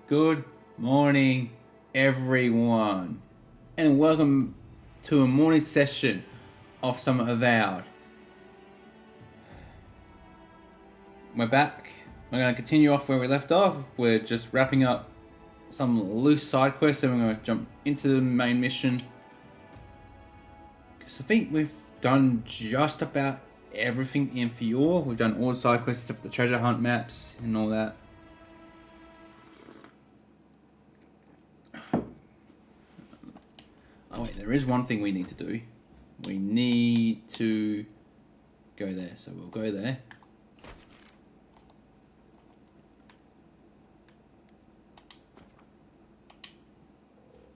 Good morning, everyone, and welcome to a morning session of some Avowed. We're back. We're going to continue off where we left off. We're just wrapping up some loose side quests, and we're going to jump into the main mission. Because I think we've done just about everything in Fior. We've done all the side quests except for the treasure hunt maps and all that. Oh wait, there is one thing we need to do. We need to go there, so we'll go there.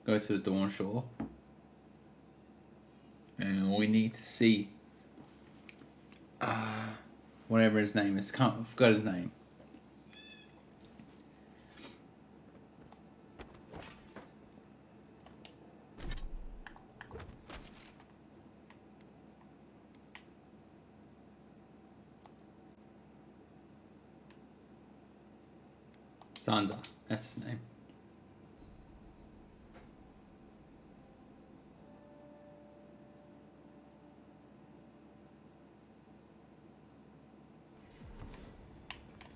Go to the Dawn Shore. And we need to see whatever his name is. I forgot his name. Sansa, that's his name.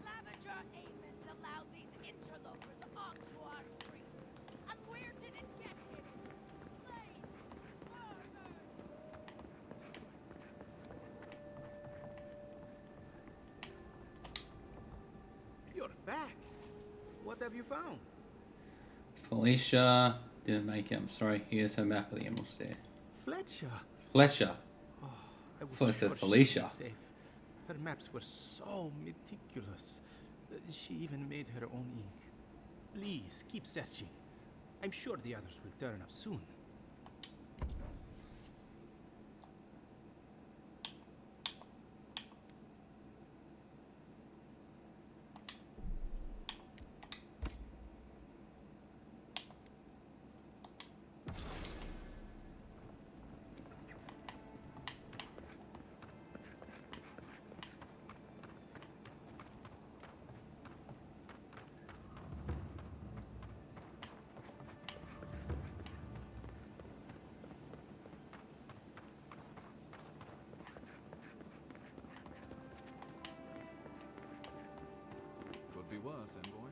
Lavager Aemond allowed these interlopers onto our streets. And where did it get him? Slain! Murdered! You're back. What have you found? Felicia didn't make it. I'm sorry. Here's her map of the Emerald Stair. Fletcher. Fletcher. I was First, sure Felicia. she'd be safe. Her maps were so meticulous. She even made her own ink. Please, keep searching. I'm sure the others will turn up soon. Could be worse, envoy.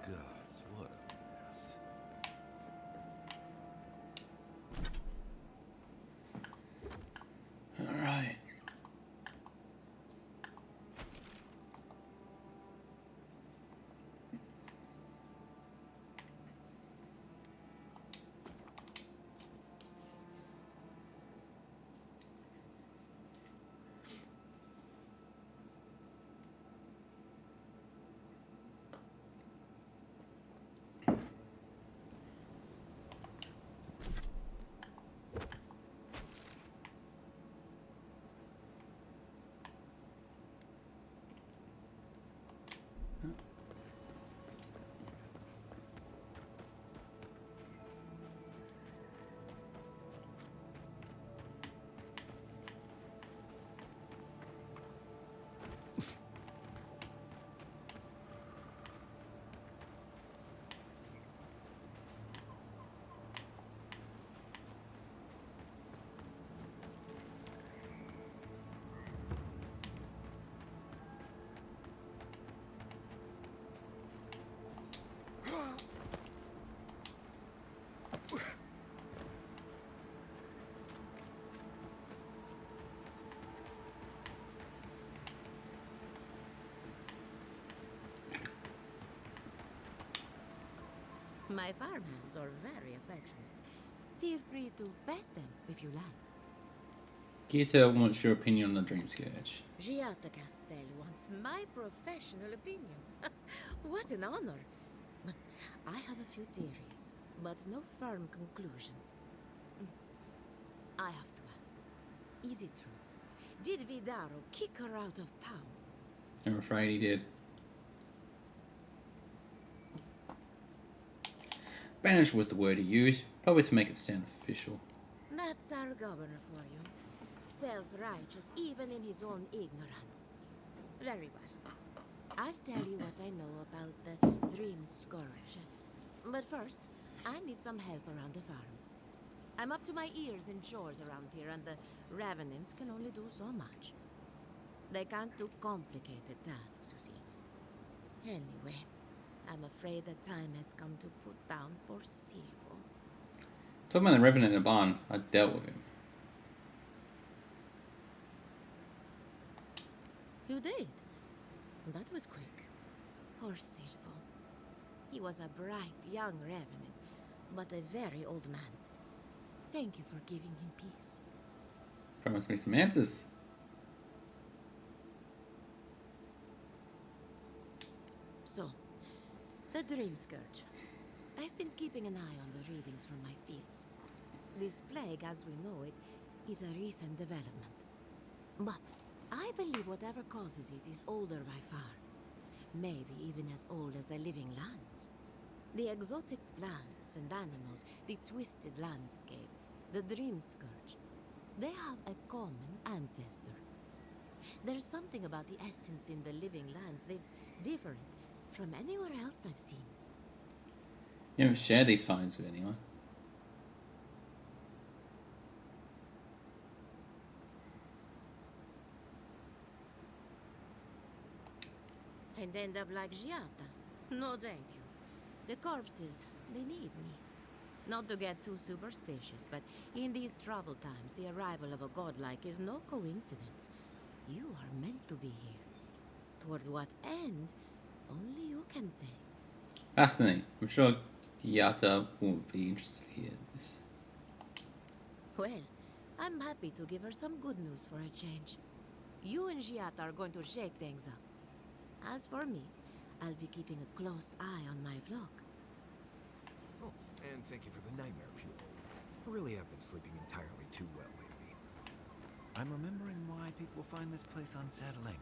Gods, what a mess. Alright. My farmhands are very affectionate. Feel free to pet them if you like. Gita wants your opinion on the Dream Scourge. Giata Castel wants my professional opinion. What an honor. I have a few theories, but no firm conclusions. I have to ask, is it true? Did Vidaro kick her out of town? I'm afraid he did. Banish was the word he used, probably to make it sound official. That's our governor for you. Self-righteous even in his own ignorance. Very well. I'll tell you what I know about the Dream Scourge. But first, I need some help around the farm. I'm up to my ears in chores around here, and the Ravenants can only do so much. They can't do complicated tasks, you see. Anyway, I'm afraid the time has come to put down poor Silvo. Talking about the Revenant in the barn, I dealt with him. You did? That was quick. Poor Silvo. He was a bright young Revenant, but a very old man. Thank you for giving him peace. Promise me some answers. So, the Dream Scourge. I've been keeping an eye on the readings from my fields. This plague, as we know it, is a recent development. But I believe whatever causes it is older by far. Maybe even as old as the living lands. The exotic plants and animals, the twisted landscape, the Dream Scourge. They have a common ancestor. There's something about the essence in the living lands that's different from anywhere else I've seen. You haven't shared these finds with anyone. And end up like Giata. No thank you. The corpses, they need me. Not to get too superstitious, but in these troubled times, the arrival of a godlike is no coincidence. You are meant to be here. Toward what end, only you can say. Fascinating. I'm sure Giata won't be interested to hear this. Well, I'm happy to give her some good news for a change. You and Giata are going to shake things up. As for me, I'll be keeping a close eye on my flock. Oh, and thank you for the nightmare fuel. I really have been sleeping entirely too well lately. I'm remembering why people find this place unsettling.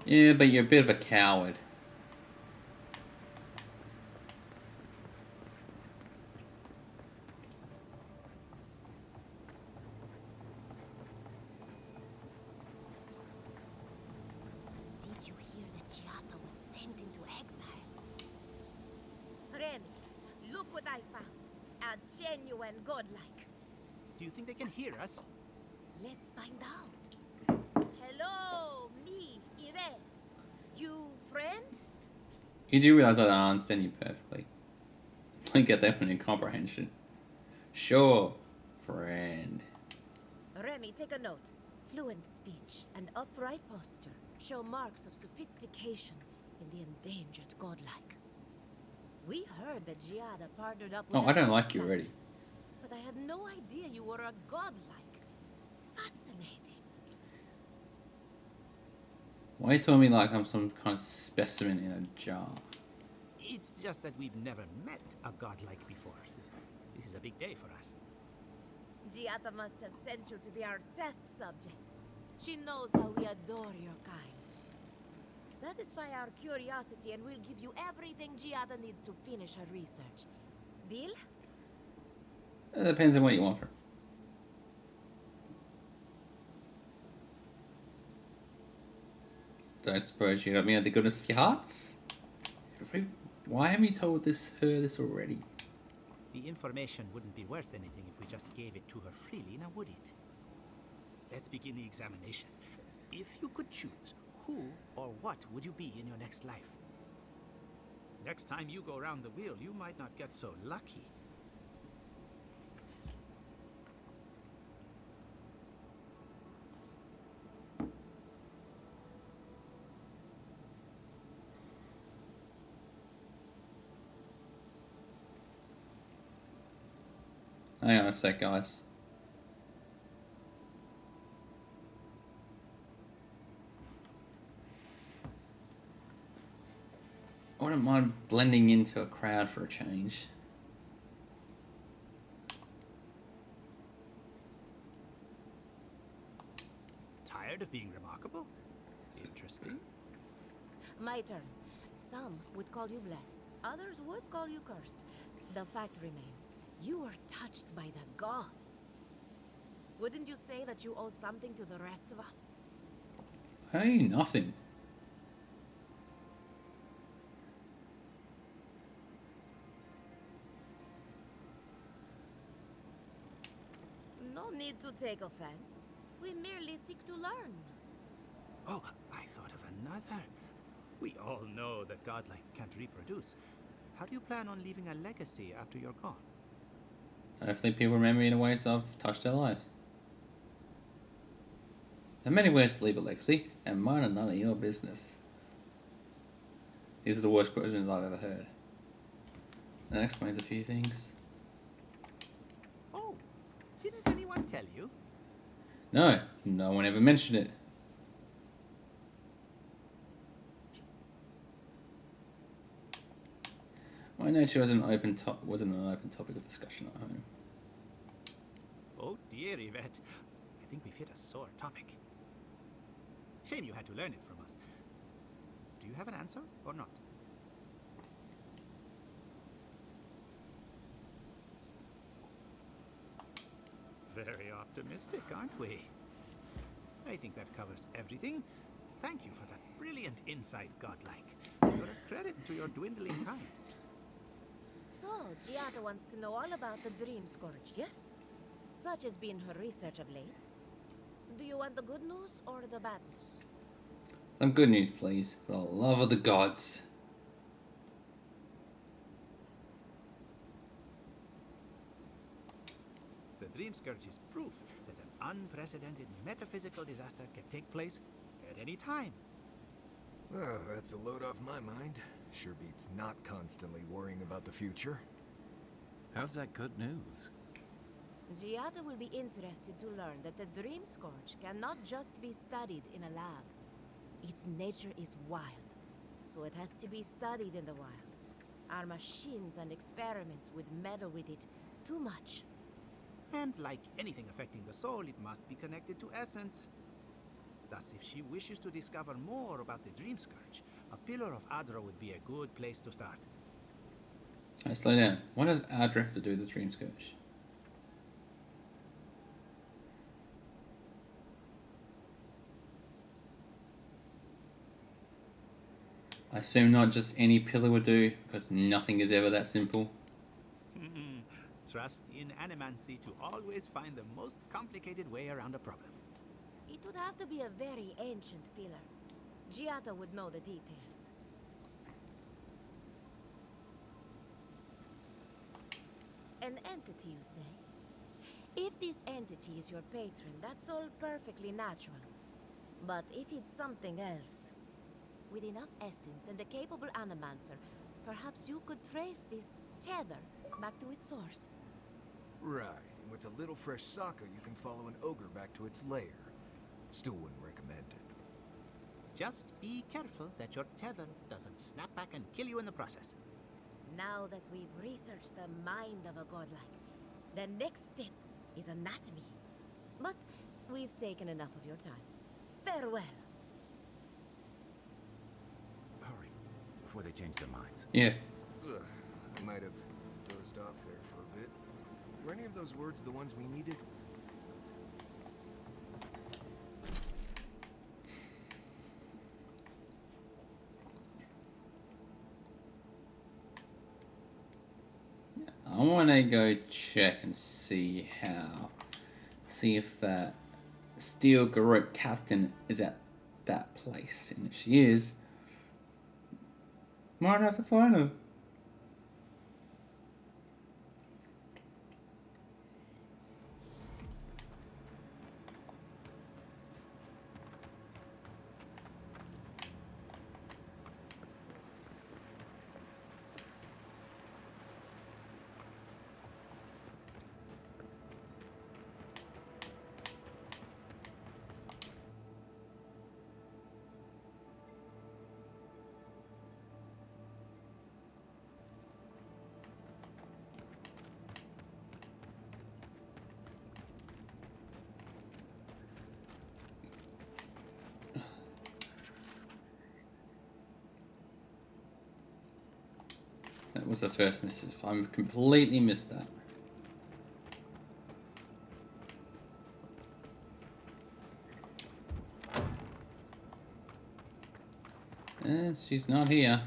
Yeah, but you're a bit of a coward. Did you hear that Giata was sent into exile? Remy, look what I found. A genuine godlike. Do you think they can hear us? Let's find out. Hello, me, Yvette. You friend? You do realize I don't understand you perfectly. I get that one in comprehension. Sure, friend. Remy, take a note. Fluent speech and upright posture show marks of sophistication in the endangered godlike. We heard that Giada partnered up with Oh, I don't an like you outsider, already. but I had no idea you were a godlike. Fascinating. Why are you telling me like I'm some kind of specimen in a jar? It's just that we've never met a godlike before. This is a big day for us. Giata must have sent you to be our test subject. She knows how we adore your kind. Satisfy our curiosity and we'll give you everything Giada needs to finish her research. Deal? It depends on what you want from. Don't suppose you got me at the goodness of your hearts? Why haven't you told her this already? The information wouldn't be worth anything if we just gave it to her freely, now would it? Let's begin the examination. If you could choose, who or what would you be in your next life? Next time you go around the wheel, you might not get so lucky. Hang on a sec, guys. I wouldn't mind blending into a crowd for a change. Tired of being remarkable? Interesting. My turn. Some would call you blessed. Others would call you cursed. The fact remains, you are touched by the gods. Wouldn't you say that you owe something to the rest of us? Hey, nothing. No need to take offense. We merely seek to learn. Oh, I thought of another. We all know that godlike can't reproduce. How do you plan on leaving a legacy after you're gone? Hopefully people remember me in the ways I've touched their lives. There are many ways to leave a legacy, and mine are none of your business. These are the worst questions I've ever heard. That explains a few things. Oh, didn't anyone tell you? No, no one ever mentioned it. My nature wasn't an open topic of discussion at home. Oh dear, Yvette. I think we've hit a sore topic. Shame you had to learn it from us. Do you have an answer or not? Very optimistic, aren't we? I think that covers everything. Thank you for that brilliant insight, godlike. You're a credit to your dwindling kind. So, Giada wants to know all about the Dream Scourge, yes? Such has been her research of late. Do you want the good news or the bad news? Some good news, please. For the love of the gods. The Dream Scourge is proof that an unprecedented metaphysical disaster can take place at any time. Oh, that's a load off my mind. Sure beats not constantly worrying about the future. How's that good news? Giada will be interested to learn that the Dream Scourge cannot just be studied in a lab. Its nature is wild, so it has to be studied in the wild. Our machines and experiments would meddle with it too much. And like anything affecting the soul, it must be connected to essence. Thus, if she wishes to discover more about the Dream Scourge, a Pillar of Adra would be a good place to start. Hey, slow down. What does Adra have to do with the Dream Scourge? I assume not just any pillar would do, because nothing is ever that simple. Trust in animancy to always find the most complicated way around a problem. It would have to be a very ancient pillar. Giada would know the details. An entity, you say? If this entity is your patron, that's all perfectly natural. But if it's something else, with enough essence and a capable animancer, perhaps you could trace this tether back to its source. Right, and with a little fresh sake, you can follow an ogre back to its lair. Still wouldn't recommend it. Just be careful that your tether doesn't snap back and kill you in the process. Now that we've researched the mind of a godlike, the next step is anatomy. But we've taken enough of your time. Farewell. Hurry, before they change their minds. Yeah. Ugh, I might have dozed off there for a bit. Were any of those words the ones we needed? I want to go check and see if that steel garrote captain is at that place. And if she is, might have to find her. was the first missive. I completely missed that. She's not here.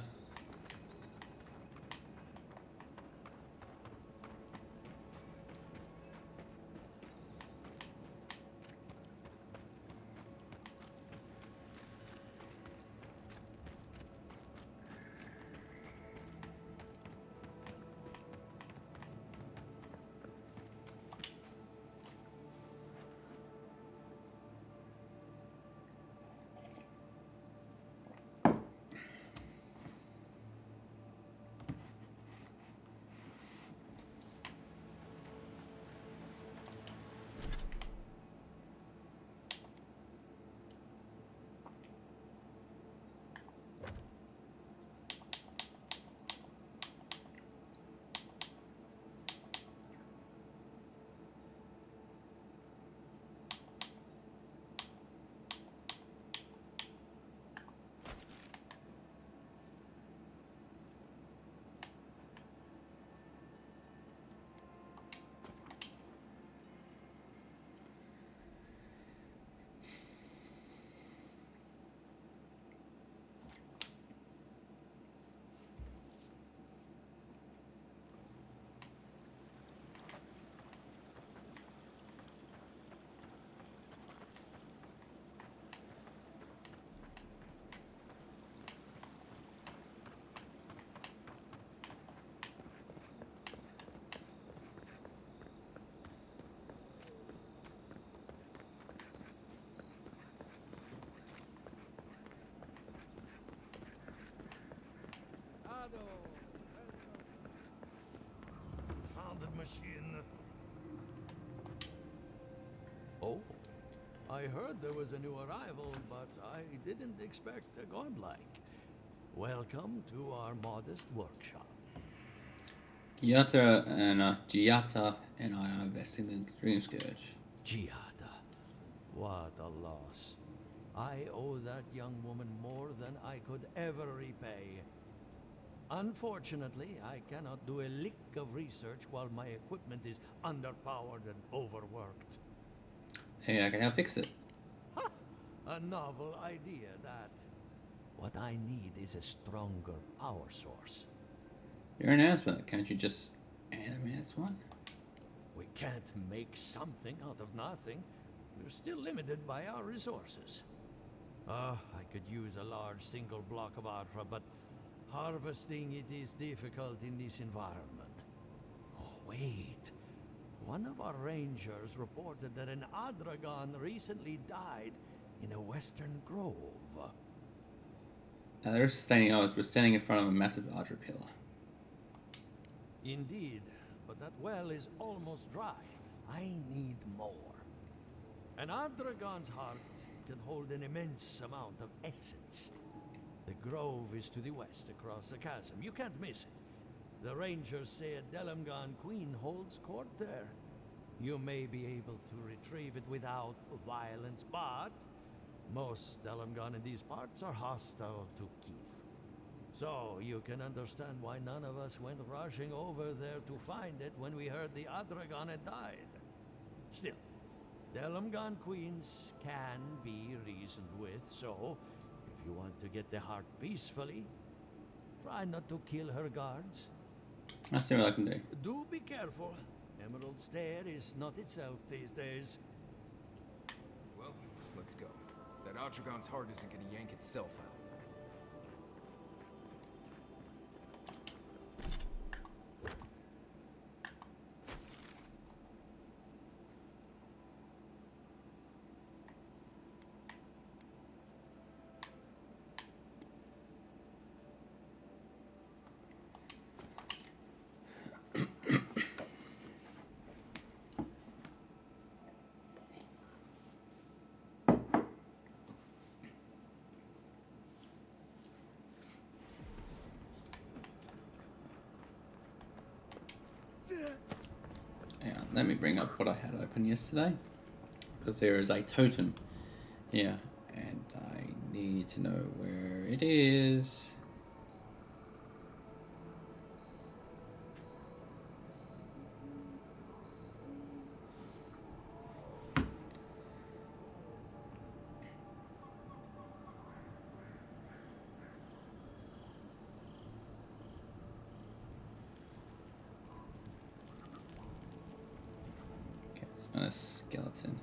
Founded machine. Oh, I heard there was a new arrival, but I didn't expect a godlike. Welcome to our modest workshop. Giata and I are investing in the Dream Scourge. Giada, what a loss. I owe that young woman more than I could ever repay. Unfortunately, I cannot do a lick of research while my equipment is underpowered and overworked. Hey, I can help fix it. Ha! A novel idea, that. What I need is a stronger power source. Your announcement. Can't you just animate one? We can't make something out of nothing. We're still limited by our resources. I could use a large single block of Ultra, but harvesting it is difficult in this environment. Oh, wait. One of our rangers reported that an Adragon recently died in a western grove. They're sustaining odds. We're standing in front of a massive Ultra pillar. Indeed, but that well is almost dry. I need more. An Adragon's heart can hold an immense amount of essence. The grove is to the west across the chasm. You can't miss it. The rangers say a Delamgon queen holds court there. You may be able to retrieve it without violence, but most Delamgon in these parts are hostile to Keith. So you can understand why none of us went rushing over there to find it when we heard the Adragon had died. Still, Delamgon queens can be reasoned with, so if you want to get the heart peacefully, try not to kill her guards. I'll see what I can do. Do be careful. Emerald Stair is not itself these days. Well, let's go. That Adragon's heart isn't gonna yank itself out. Yeah, let me bring up what I had open yesterday. Because there is a totem here. And I need to know where it is. And a skeleton.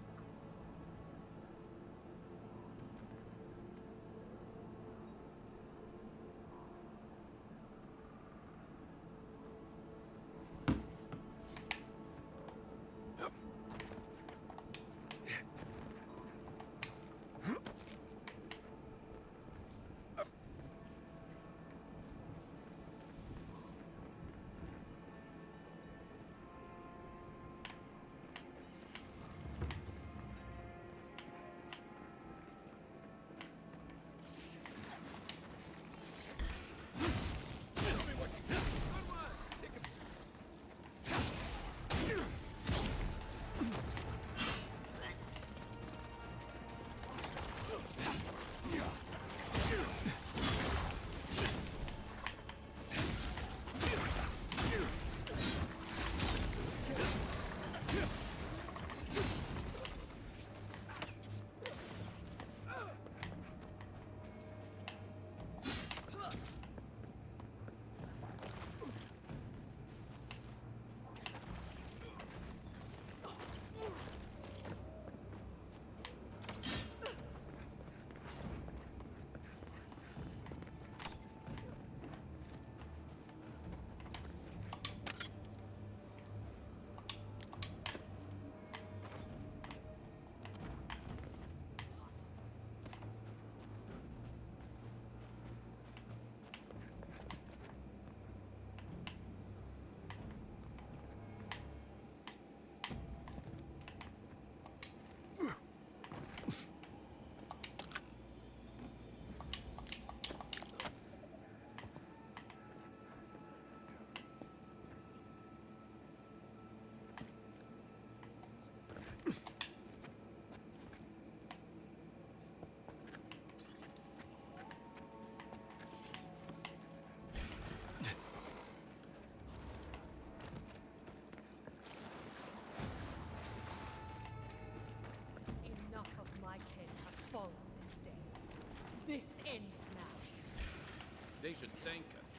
Enough of my kin have fallen this day. This ends now. They should thank us.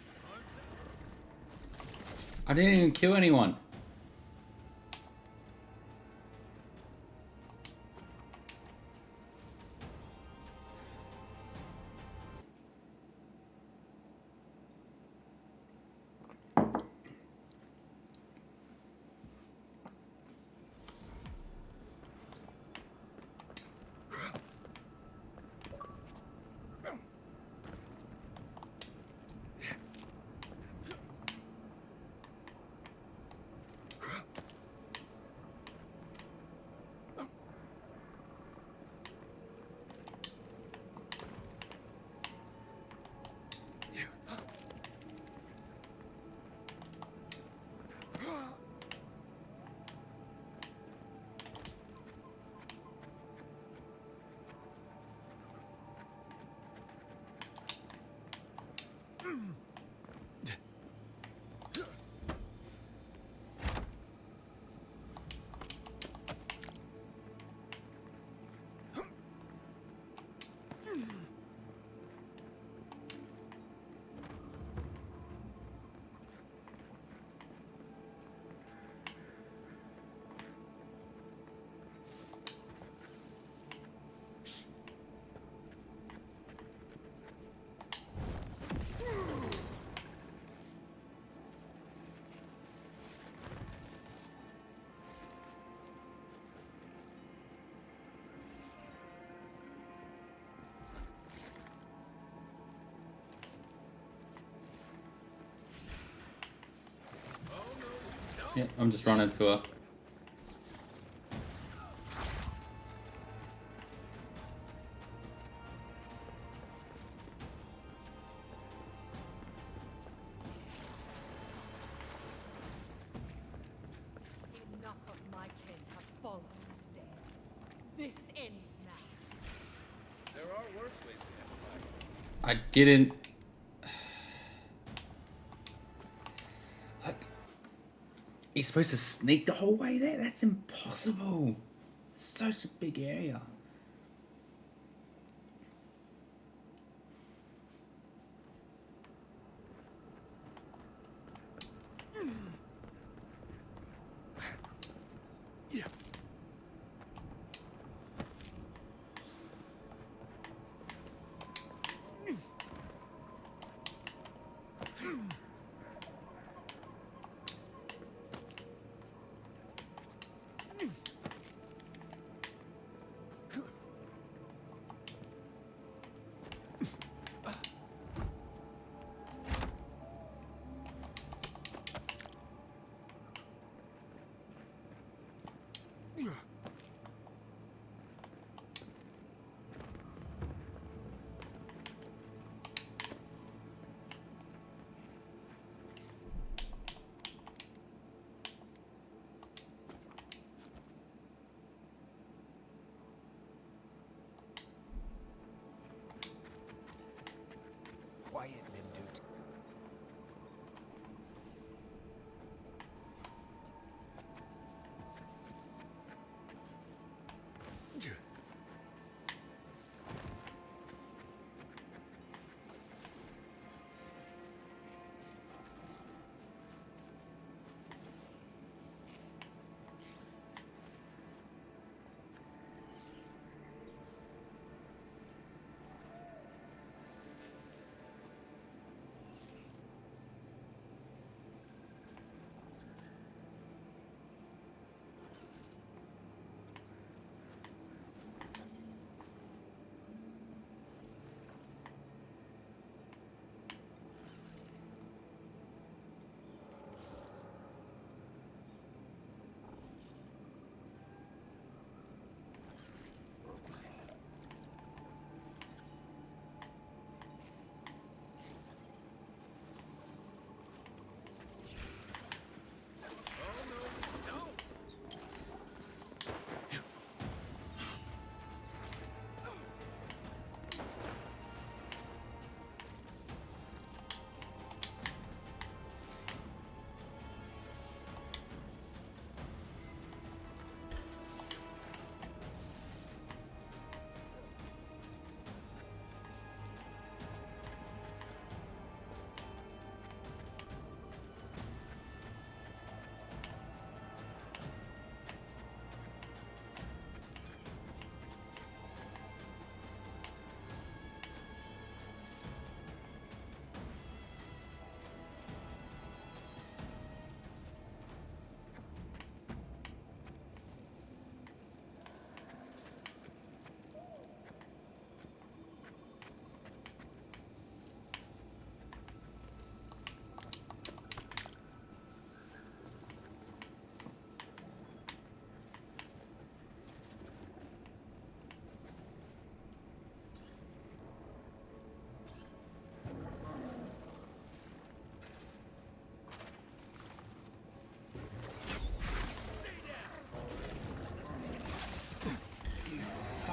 I didn't even kill anyone. Yeah, I'm just running to her. Enough of my kin have fallen this day. This ends now. There are worse ways to have I didn't. Like, he's supposed to sneak the whole way there? That's impossible. It's such a big area.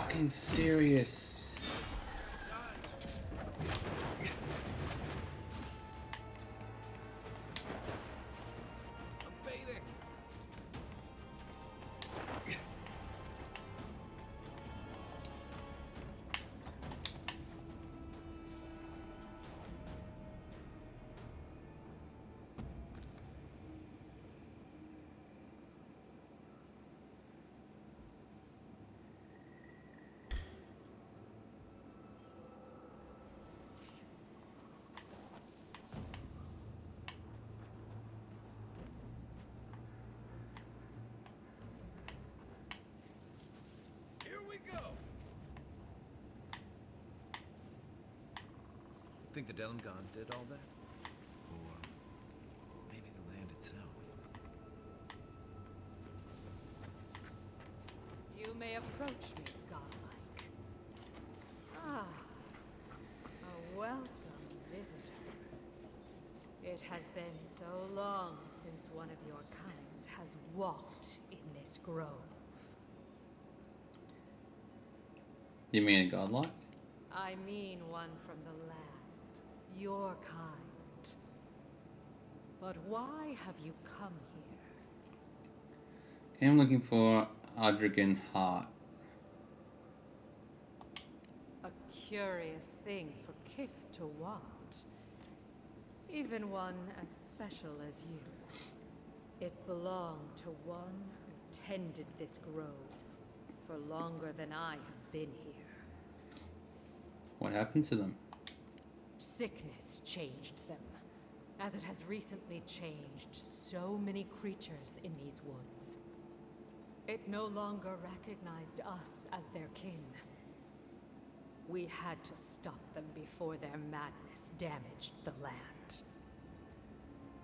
fucking serious? I'm baiting. Here we go. Think the Delengon did all that? Or maybe the land itself? You may approach me, godlike. Ah, a welcome visitor. It has been so long since one of your kind has walked in this grove. You mean a godlike? I mean one from the land, your kind. But why have you come here? I'm looking for Adrigan Hart. A curious thing for Kith to want. Even one as special as you. It belonged to one who tended this grove for longer than I have been here. What happened to them? Sickness changed them, as it has recently changed so many creatures in these woods. It no longer recognized us as their kin. We had to stop them before their madness damaged the land.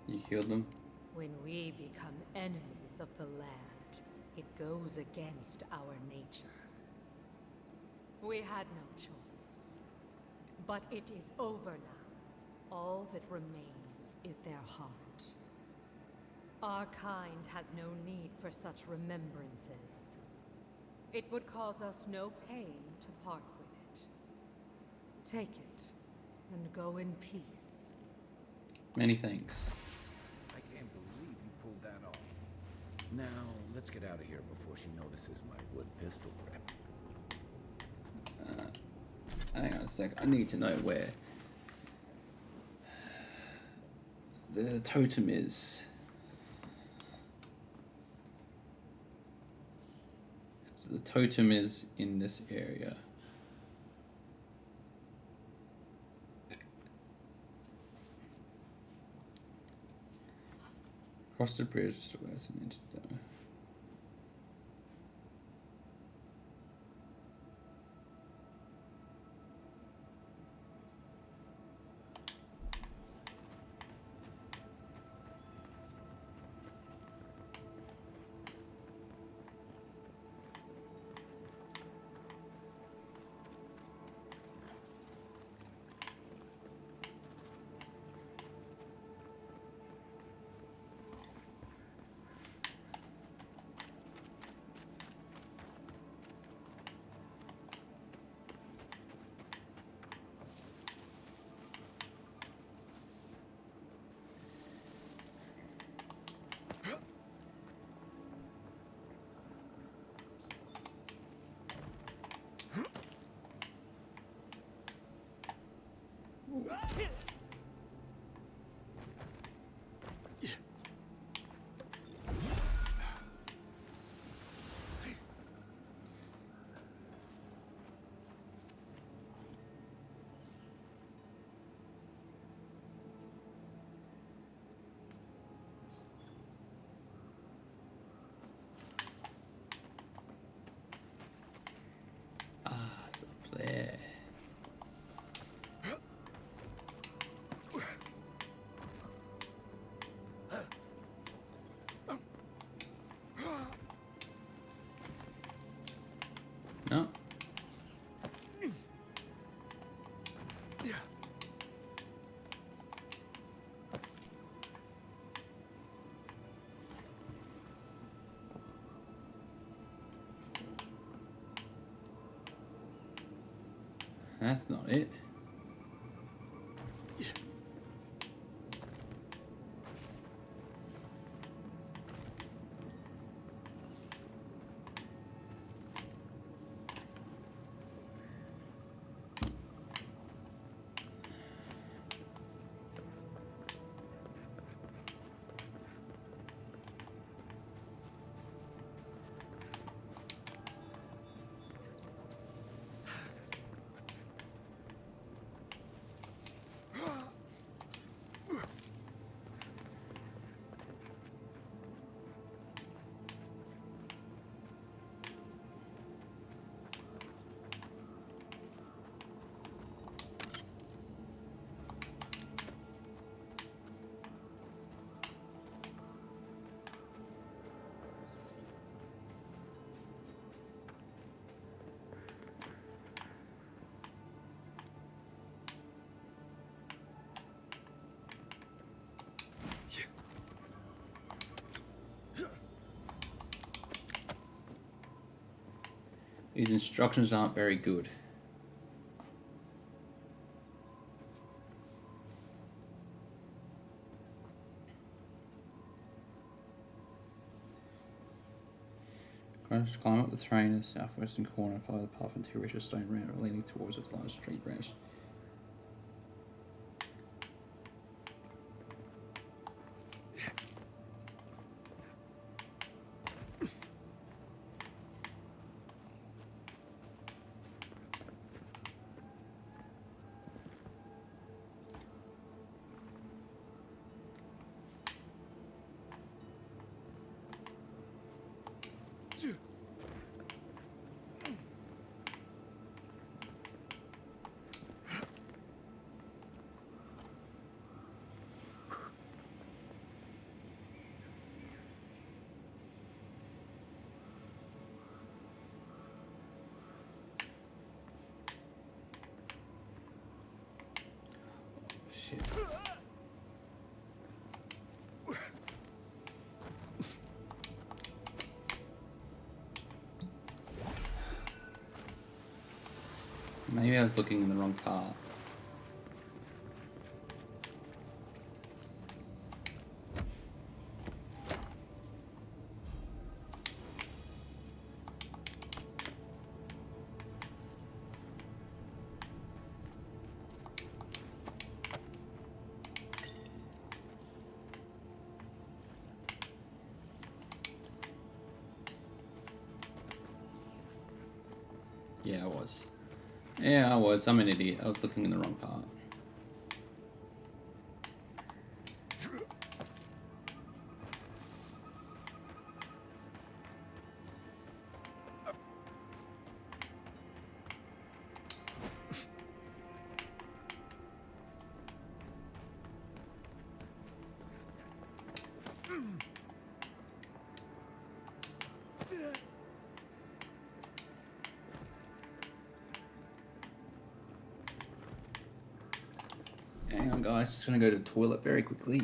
You killed them? When we become enemies of the land, it goes against our nature. We had no choice. But it is over now. All that remains is their heart. Our kind has no need for such remembrances. It would cause us no pain to part with it. Take it, and go in peace. Many thanks. I can't believe you pulled that off. Now, let's get out of here before she notices my wood pistol grip. Hang on a sec. I need to know where the totem is. So the totem is in this area. Cross the bridge. Where's it need to go? That's not it. These instructions aren't very good. Climb up the train in the southwestern corner and follow the path until you reach a stone ramp leading towards its large street branch. Shit. Maybe I was looking in the wrong part. Yeah, I was. Yeah, I was. I'm an idiot. I was looking in the wrong part. Hang on, guys. Just gonna go to the toilet very quickly.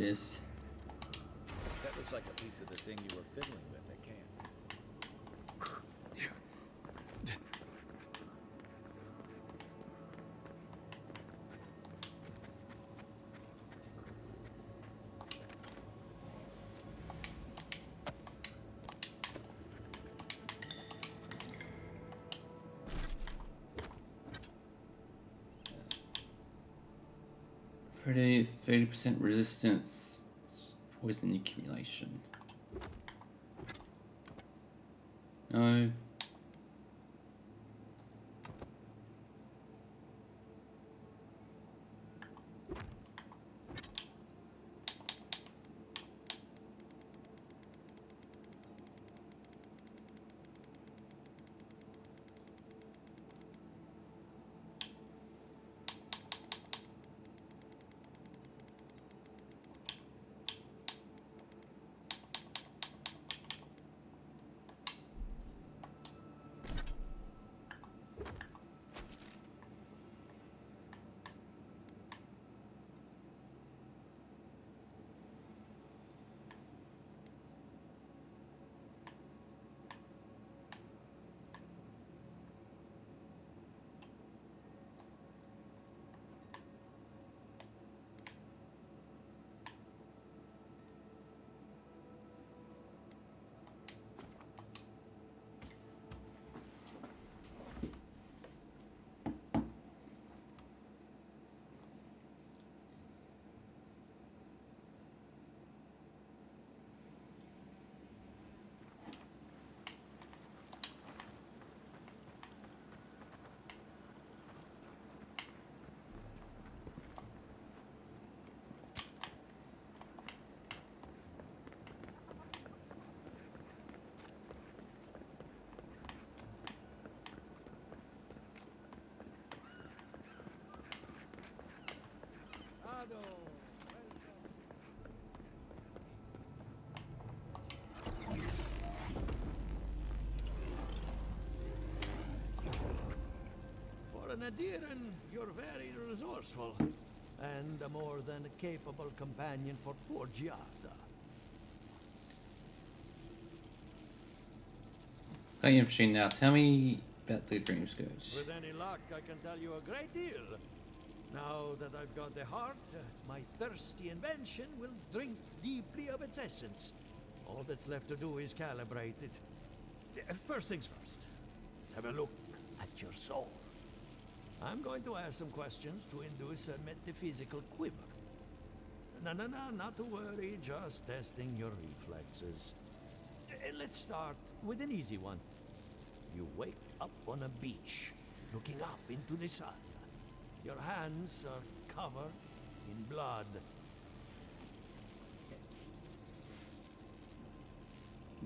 is. That looks like a piece of the thing you were fiddling with at camp. Pretty 30% resistance, poison accumulation. No. For an Adiran, you're very resourceful, and a more than capable companion for poor Giada. Okay, interesting. Now, tell me about the Dream Scourge. With any luck, I can tell you a great deal. Now that I've got the heart, my thirsty invention will drink deeply of its essence. All that's left to do is calibrate it. First things first, let's have a look at your soul. I'm going to ask some questions to induce a metaphysical quiver. No, not to worry, just testing your reflexes. Let's start with an easy one. You wake up on a beach, looking up into the sun. Your hands are covered in blood.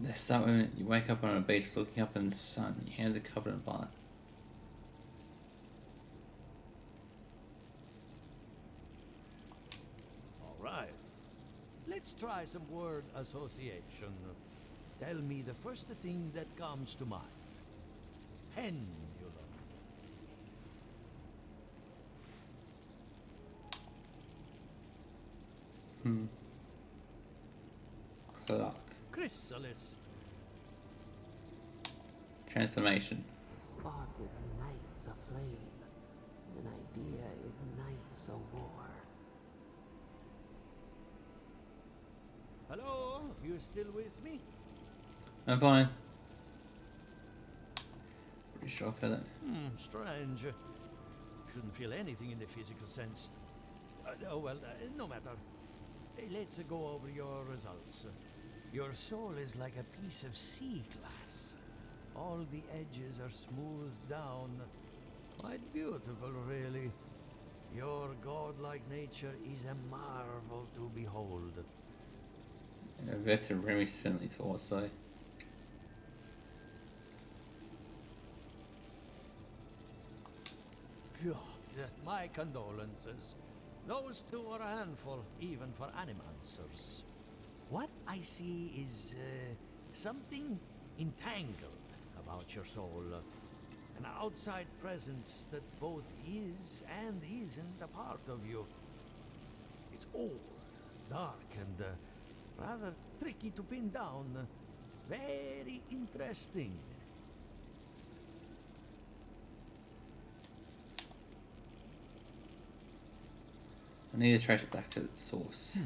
Let's start with you wake up on a beach looking up in the sun. Your hands are covered in blood. All right. Let's try some word association. Tell me the first thing that comes to mind. Pendulum. Clock. Chrysalis. Transformation. Spark ignites a flame. An idea ignites a war. Hello? You still with me? I'm fine. Pretty sure I feel it. Strange. Couldn't feel anything in the physical sense. Oh well, no matter. Let's go over your results. Your soul is like a piece of sea glass. All the edges are smoothed down. Quite beautiful, really. Your godlike nature is a marvel to behold. Very reminiscently thought so. God, my condolences. Those two are a handful, even for animancers. What I see is something entangled about your soul. An outside presence that both is and isn't a part of you. It's old, dark and rather tricky to pin down. Very interesting. I need to trace it back to the source.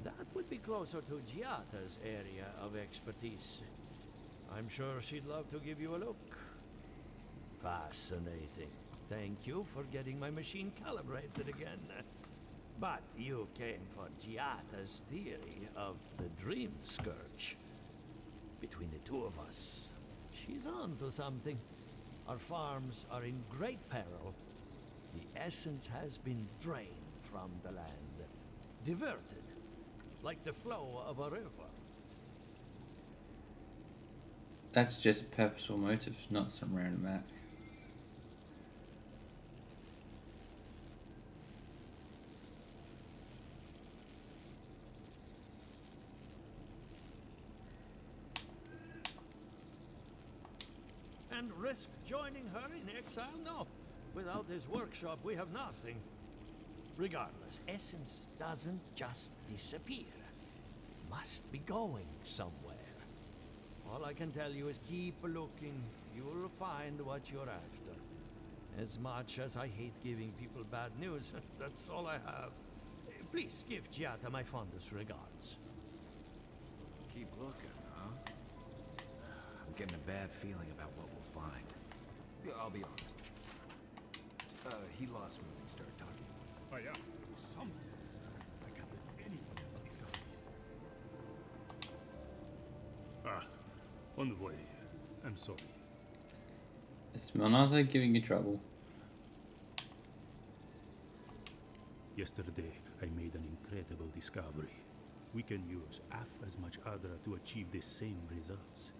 That would be closer to Giata's area of expertise. I'm sure she'd love to give you a look. Fascinating. Thank you for getting my machine calibrated again. But you came for Giata's theory of the Dream Scourge. Between the two of us, she's on to something. Our farms are in great peril. The essence has been drained from the land, diverted, like the flow of a river. That's just a purposeful motive, not some random act. And risk joining her in exile? No. Without this workshop, we have nothing. Regardless, essence doesn't just disappear. Must be going somewhere. All I can tell you is keep looking. You'll find what you're after. As much as I hate giving people bad news, that's all I have. Please give Giata my fondest regards. Keep looking, huh? I'm getting a bad feeling about what we'll find. Yeah, I'll be honest. He lost me when he started talking. I have to do something. I can't let anyone else discover this. On the way. I'm sorry. It's not giving you trouble. Yesterday, I made an incredible discovery. We can use half as much Adra to achieve the same results.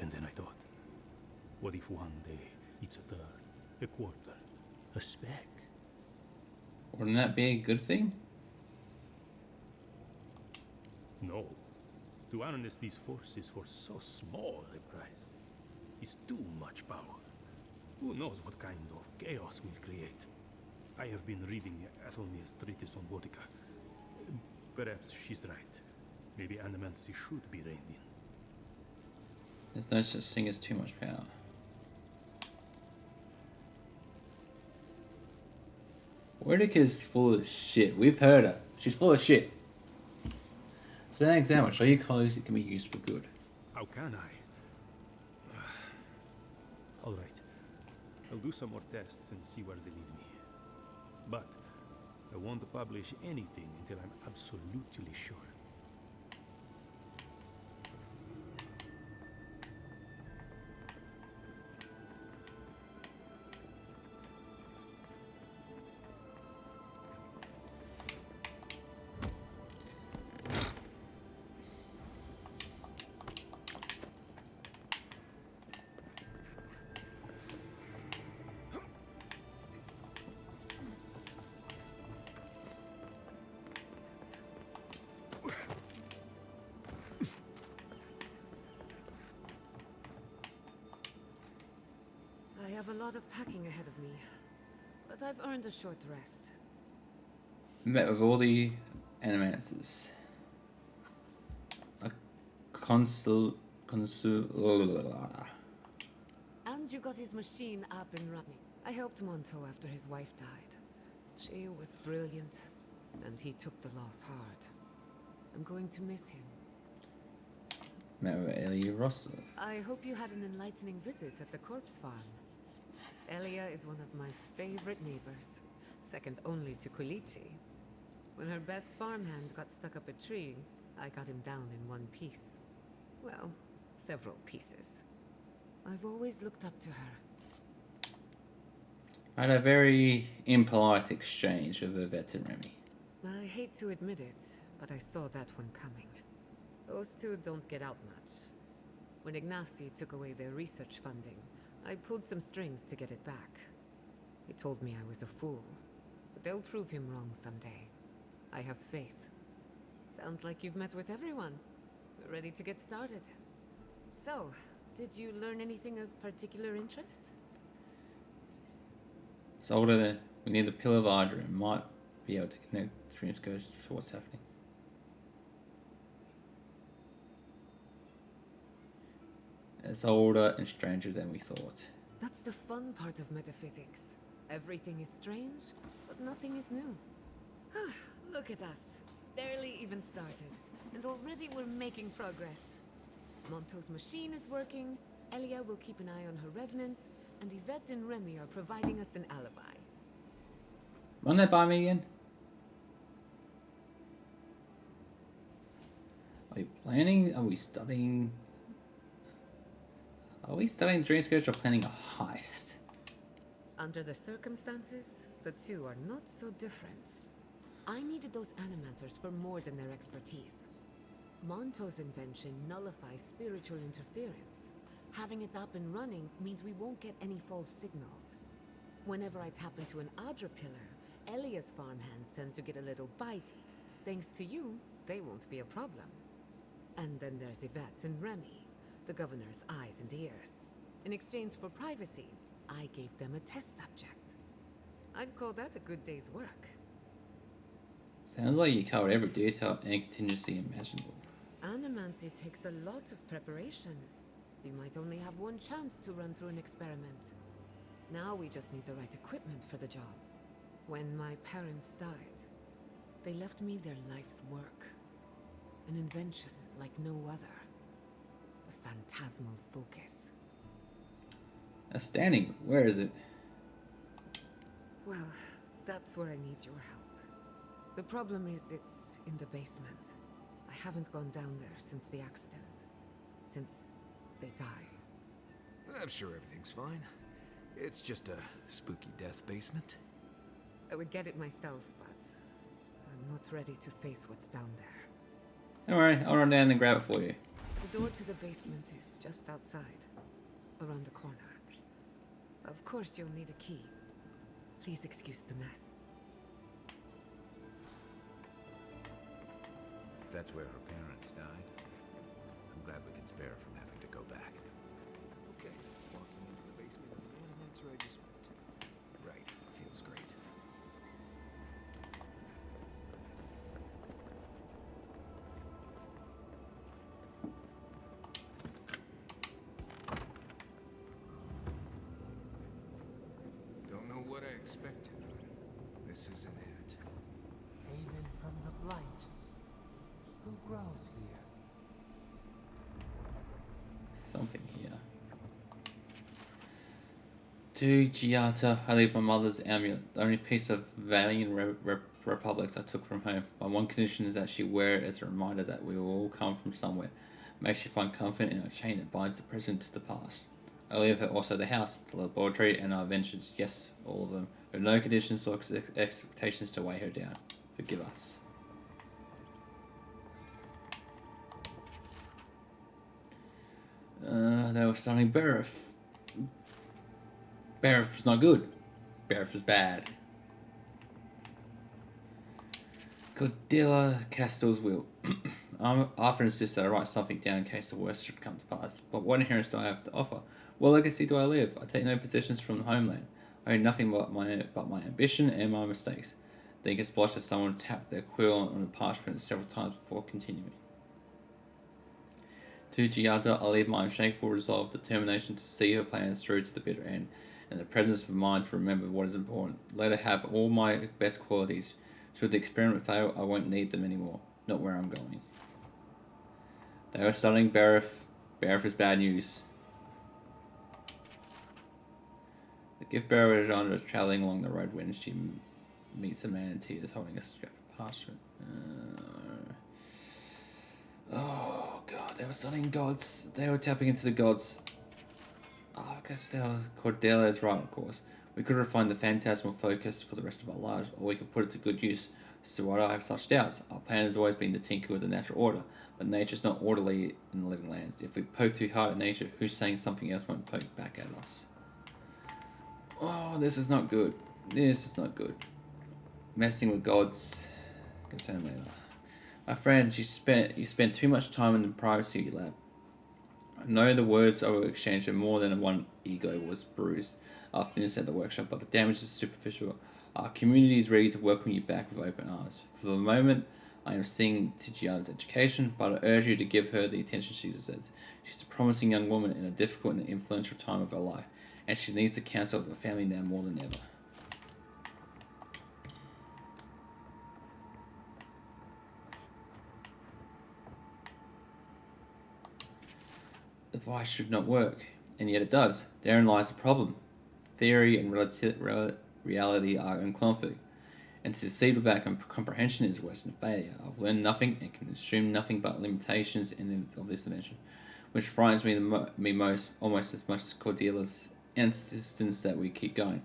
And then I thought, what if one day it's a third, a quarter, a speck? Wouldn't that be a good thing? No. To harness these forces for so small a price is too much power. Who knows what kind of chaos we'll create? I have been reading Athelmia's treatise on Boudica. Perhaps she's right. Maybe Animancy should be reined in. There's no such thing as too much power. Boudica's full of shit. We've heard her. She's full of shit. So an example, show your colleagues it can be used for good. How can I? Alright. I'll do some more tests and see where they lead me. But I won't publish anything until I'm absolutely sure. I have a lot of packing ahead of me, but I've earned a short rest. Met with all the animators. A And you got his machine up and running. I helped Monto after his wife died. She was brilliant, and he took the loss hard. I'm going to miss him. Met with Elia Rossa. I hope you had an enlightening visit at the corpse farm. Elia is one of my favorite neighbors, second only to Quilici. When her best farmhand got stuck up a tree, I got him down in one piece. Well, several pieces. I've always looked up to her. I had a very impolite exchange with a vet and Remy. I hate to admit it, but I saw that one coming. Those two don't get out much. When Ignacy took away their research funding, I pulled some strings to get it back. He told me I was a fool, but they'll prove him wrong someday. I have faith. Sounds like you've met with everyone. We're ready to get started. So, did you learn anything of particular interest? Solder, we need the Pillar of Adra and might be able to connect Dreams Scourge for what's happening. It's older and stranger than we thought. That's the fun part of metaphysics. Everything is strange, but nothing is new. Look at us. Barely even started. And already we're making progress. Monto's machine is working, Elia will keep an eye on her revenants, and Yvette and Remy are providing us an alibi. Run that by me again? Are we planning? Are we studying? Are we studying Dream Scourge or planning a heist? Under the circumstances, the two are not so different. I needed those animancers for more than their expertise. Monto's invention nullifies spiritual interference. Having it up and running means we won't get any false signals. Whenever I tap into an Adra pillar, Elia's farmhands tend to get a little bitey. Thanks to you, they won't be a problem. And then there's Yvette and Remy, the governor's eyes and ears. In exchange for privacy, I gave them a test subject. I'd call that a good day's work. Sounds like you covered every detail and contingency imaginable. Animancy takes a lot of preparation. You might only have one chance to run through an experiment. Now we just need the right equipment for the job. When my parents died, they left me their life's work. An invention like no other. The phantasmal focus. Outstanding. Where is it? Well, that's where I need your help. The problem is it's in the basement. I haven't gone down there since the accident. Since they died. I'm sure everything's fine. It's just a spooky death basement. I would get it myself, but I'm not ready to face what's down there. Don't worry, I'll run down and grab it for you. The door to the basement is just outside, around the corner. Of course you'll need a key. Please excuse the mess. If that's where her parents died, I'm glad we can spare her from having to go back. Okay, walking into the basement of the Animax where I just went. Right, feels great. Don't know what I expected, but this isn't it. Haven from the blight. Who grows here? Something here. To Giata, I leave my mother's amulet, the only piece of valiant republics I took from home. My one condition is that she wear it as a reminder that we will all come from somewhere. Makes you find comfort in a chain that binds the present to the past. I leave her also the house, the laboratory, and our ventures. Yes, all of them. With no conditions or expectations to weigh her down. Forgive us. They were starting Barif. Barif is not good. Barif is bad. Cordelia Castel's will. I often insist that I write something down in case the worst should come to pass. But what inheritance do I have to offer? What legacy do I leave? I take no possessions from the homeland. I own nothing but my ambition and my mistakes. Then gets blotched as someone tapped their quill on the parchment several times before continuing. To Giada, I leave my unshakable resolve, determination to see her plans through to the bitter end, and the presence of mind to remember what is important. Let her have all my best qualities. Should the experiment fail, I won't need them anymore. Not where I'm going. They were studying Barif. Barif is bad news. The gift bearer is travelling along the road when she meets a man in tears holding a scrap of parchment. Oh god, they were studying gods. They were tapping into the gods. Oh, I guess Cordelia is right, of course. We could refine the phantasmal focus for the rest of our lives, or we could put it to good use. As to why I have such doubts, our plan has always been to tinker with the natural order, but nature's not orderly in the living lands. If we poke too hard at nature, who's saying something else won't poke back at us? Oh, this is not good. This is not good. Messing with gods. Concern later. My friend, you spent too much time in the privacy of your lab. I know the words I will exchange are more than one ego was bruised after this at the workshop, but the damage is superficial. Our community is ready to welcome you back with open arms. For the moment, I am seeing to Gianna's education, but I urge you to give her the attention she deserves. She's a promising young woman in a difficult and influential time of her life, and she needs the counsel of her family now more than ever. The device should not work, and yet it does. Therein lies the problem. Theory and reality are in conflict, and to succeed without comprehension is worse than failure. I've learned nothing and can assume nothing but limitations of this invention, which frightens me almost as much as Cordelia's insistence that we keep going.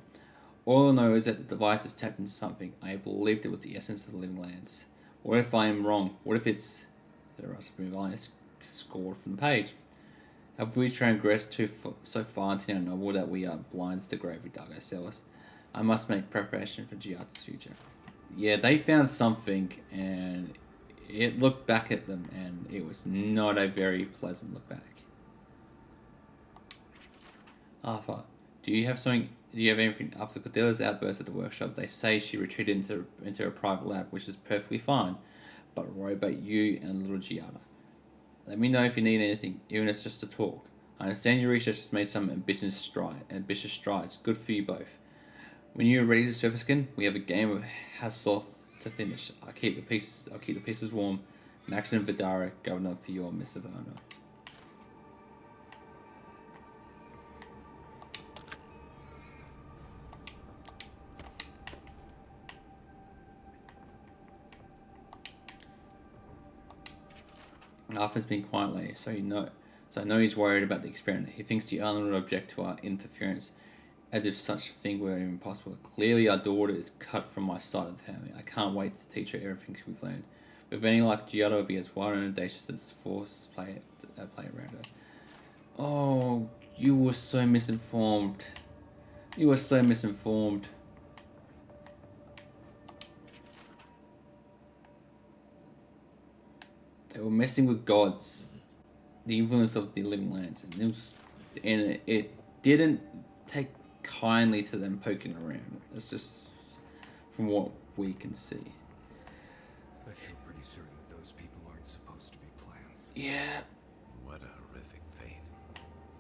All I know is that the device is tapped into something. I believed it was the essence of the living lands. What if I am wrong? What if it's... The rest of me is scored from the page. Have we transgressed so far into our novel that we are blind to the grave we dug ourselves? I must make preparation for Giada's future. Yeah, they found something, and it looked back at them, and it was not a very pleasant look back. Arthur, do you have anything? After Cordelia's outburst at the workshop, they say she retreated into her private lab, which is perfectly fine, but I worry about you and little Giada. Let me know if you need anything, even if it's just to talk. I understand your research has made some ambitious strides. Good for you both. When you are ready to surface again, we have a game of Hasloth to finish. I'll keep the pieces warm. Max and Vidara, Governor for your Miss Savona. Arthur's been quiet lately, so I know he's worried about the experiment. He thinks the island will object to our interference, as if such a thing were even possible. Clearly, our daughter is cut from my side of the family. I can't wait to teach her everything we've learned. With any luck, Giada will be as wild and audacious as forces play around her. Oh, you were so misinformed. You were so misinformed. They were messing with gods, the influence of the living lands, and it didn't take kindly to them poking around. It's just from what we can see. I feel pretty certain that those people aren't supposed to be plants. Yeah. What a horrific fate.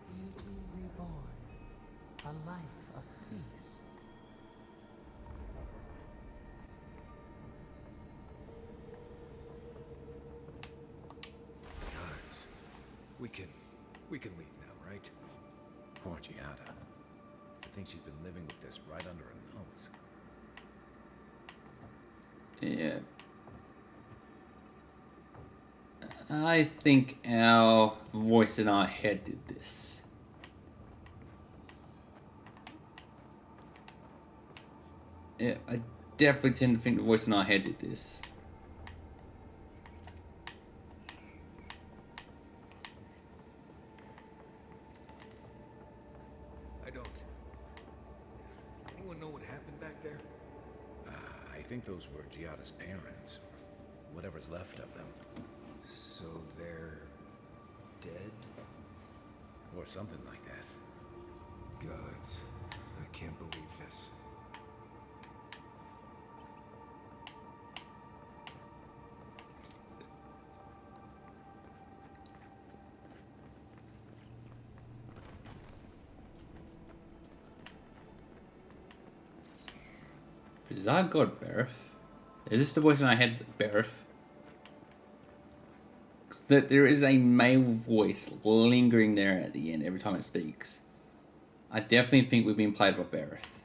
Beauty reborn. A life of peace. Guards. We can leave now, right? Poor Giada. I think she's been living with this right under her nose. Yeah. I think our voice in our head did this. Yeah, I definitely tend to think the voice in our head did this. I don't. Anyone know what happened back there? I think those were Giada's parents. Whatever's left of them. So they're dead? Or something like that. Gods. I can't believe this. Is that God, Berith? Is this the voice in our head, Berith? That there is a male voice lingering there at the end every time it speaks. I definitely think we've been played by Berith.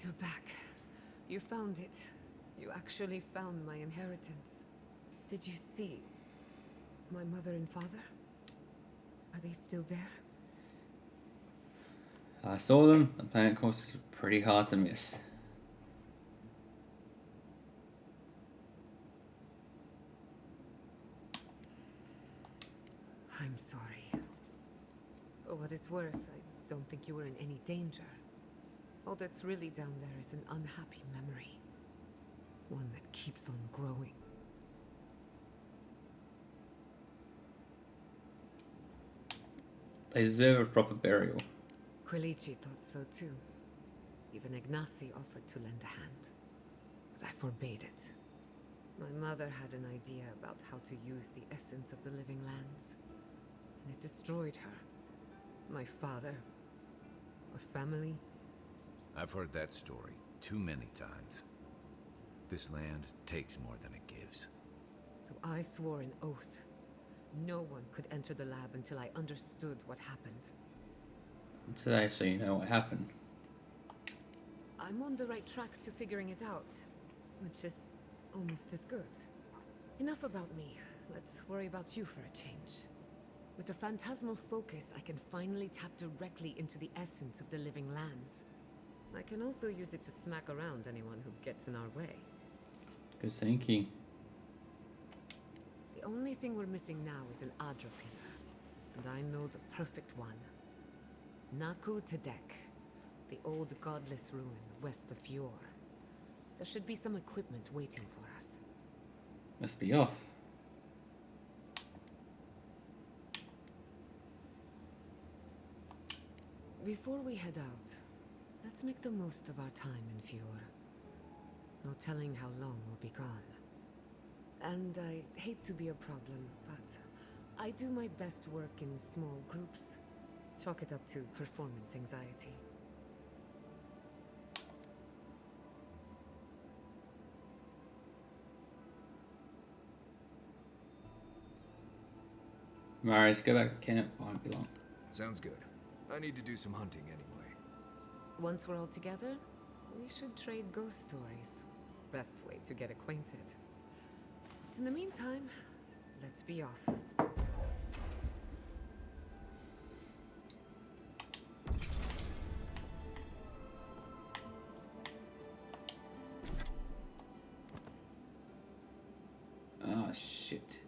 You're back. You found it. You actually found my inheritance. Did you see my mother and father? Are they still there? I saw them. The planet course is pretty hard to miss. I'm sorry. For what it's worth, I don't think you were in any danger. All that's really down there is an unhappy memory. One that keeps on growing. They deserve a proper burial. Quilici thought so too. Even Ignacy offered to lend a hand, but I forbade it. My mother had an idea about how to use the essence of the living lands, and it destroyed her. My father, our family. I've heard that story too many times. This land takes more than it gives. So I swore an oath. No one could enter the lab until I understood what happened. Today, so you know what happened. I'm on the right track to figuring it out, which is almost as good. Enough about me. Let's worry about you for a change. With the phantasmal focus, I can finally tap directly into the essence of the living lands. I can also use it to smack around anyone who gets in our way. Good thinking. The only thing we're missing now is an Adra pillar, and I know the perfect one. Naku Tedek, the old godless ruin west of Fjord. There should be some equipment waiting for us. Must be off. Before we head out, let's make the most of our time in Fjord. No telling how long we'll be gone. And I hate to be a problem, but I do my best work in small groups. Chalk it up to performance anxiety. Marius, go back to camp. I won't be long. Sounds good. I need to do some hunting anyway. Once we're all together, we should trade ghost stories. Best way to get acquainted. In the meantime, let's be off. Oh, shit.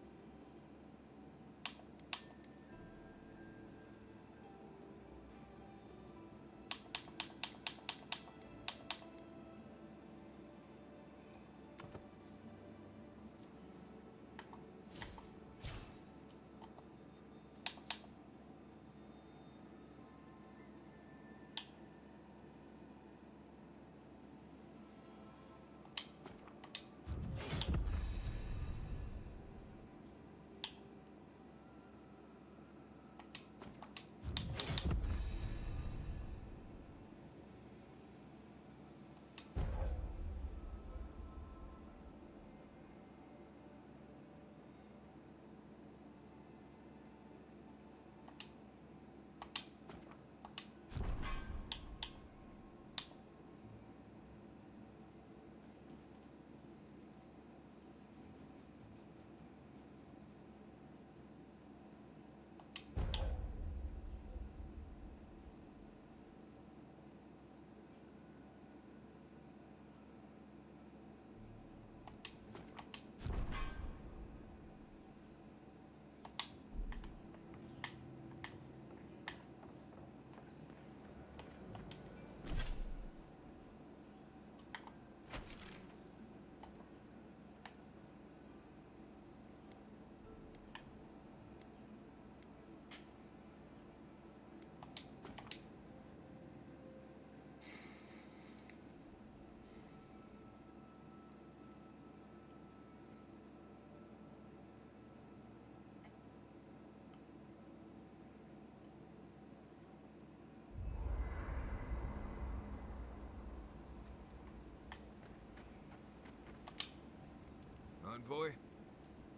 Envoy?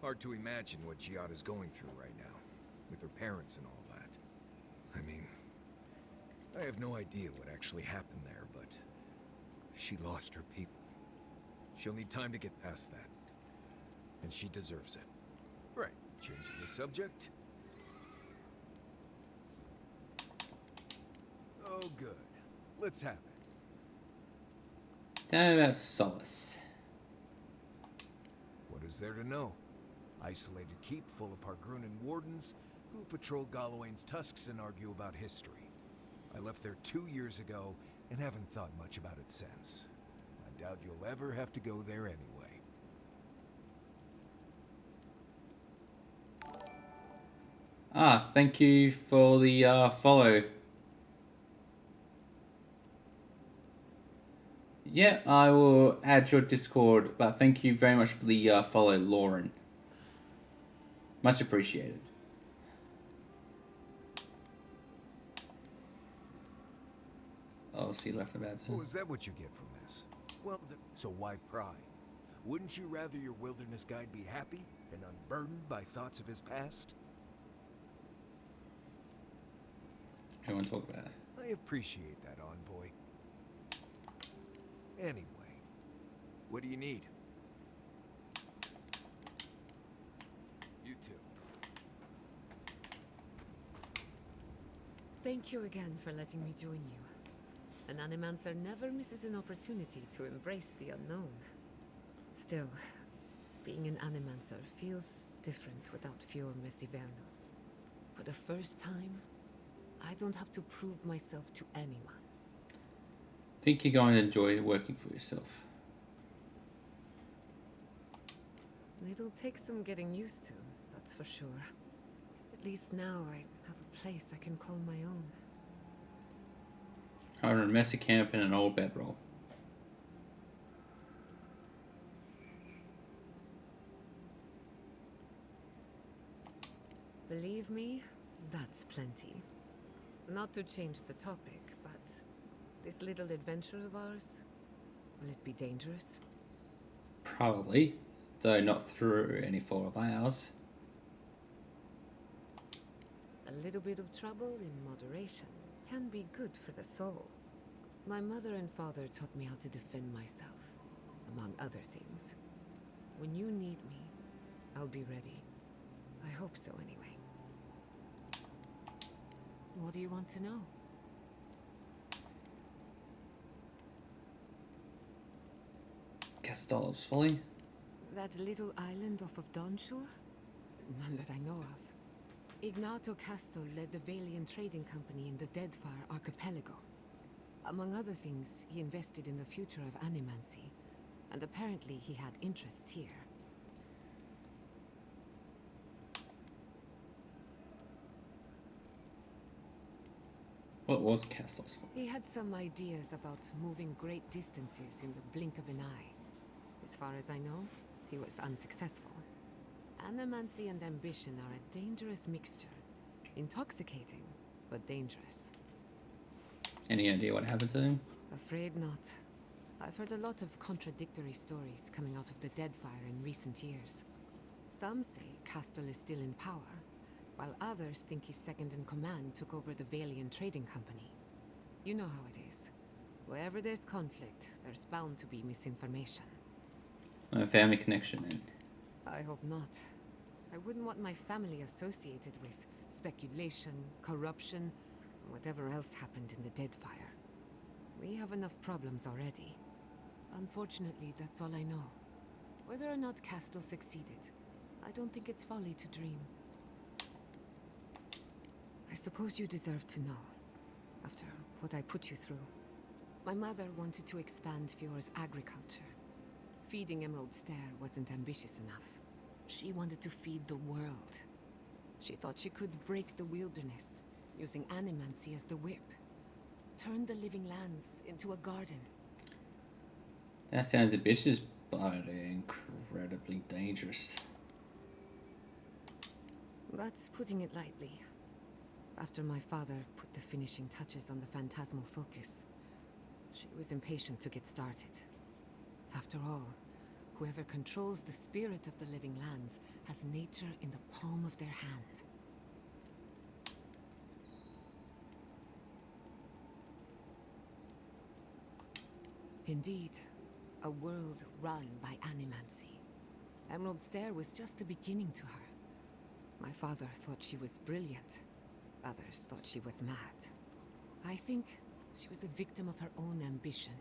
Hard to imagine what Giada's going through right now, with her parents and all that. I mean, I have no idea what actually happened there, but she lost her people. She'll need time to get past that. And she deserves it. Right, changing the subject? Oh, good. Let's have it. Tell me about Solace. What is there to know? Isolated keep full of Pargrunan wardens who patrol Galawain's tusks and argue about history. I left there 2 years ago and haven't thought much about it since. I doubt you'll ever have to go there anyway. Ah, thank you for the follow. Yeah, I will add your Discord, but thank you very much for the follow, Lauren. Much appreciated. Oh, so you left about Oh, that. is that what you get from this? Well, so why pry? Wouldn't you rather your wilderness guide be happy and unburdened by thoughts of his past? I want to talk about it. I appreciate that, envoy. Anyway, what do you need? You too. Thank you again for letting me join you. An animancer never misses an opportunity to embrace the unknown. Still, being an animancer feels different without Fior Messiverno. For the first time, I don't have to prove myself to anyone. I think you're going to enjoy working for yourself. It'll take some getting used to, that's for sure. At least now I have a place I can call my own. However, a messy camp in an old bedroll. Believe me, that's plenty. Not to change the topic, but this little adventure of ours, will it be dangerous? Probably, though not through any fault of ours. A little bit of trouble in moderation can be good for the soul. My mother and father taught me how to defend myself, among other things. When you need me, I'll be ready. I hope so, anyway. What do you want to know? Castal's Folly? That little island off of Dawnshore? None that I know of. Ignato Castor led the Valian trading company in the Deadfire Archipelago. Among other things, he invested in the future of animancy, and apparently he had interests here. What was Castal's Folly? He had some ideas about moving great distances in the blink of an eye. As far as I know, he was unsuccessful. Animancy and ambition are a dangerous mixture. Intoxicating, but dangerous. Any idea what happened to him? Afraid not. I've heard a lot of contradictory stories coming out of the Deadfire in recent years. Some say Castle is still in power, while others think his second-in-command took over the Valian trading company. You know how it is. Wherever there's conflict, there's bound to be misinformation. A family connection, then. I hope not. I wouldn't want my family associated with speculation, corruption, and whatever else happened in the Deadfire. We have enough problems already. Unfortunately, that's all I know. Whether or not Castle succeeded, I don't think it's folly to dream. I suppose you deserve to know, after what I put you through. My mother wanted to expand Fior's agriculture. Feeding Emerald Stair wasn't ambitious enough. She wanted to feed the world. She thought she could break the wilderness, using animancy as the whip. Turn the living lands into a garden. That sounds ambitious, but incredibly dangerous. That's putting it lightly. After my father put the finishing touches on the phantasmal focus, she was impatient to get started. After all, whoever controls the spirit of the living lands has nature in the palm of their hand. Indeed, a world run by animancy. Emerald Stair was just the beginning to her. My father thought she was brilliant. Others thought she was mad. I think she was a victim of her own ambition.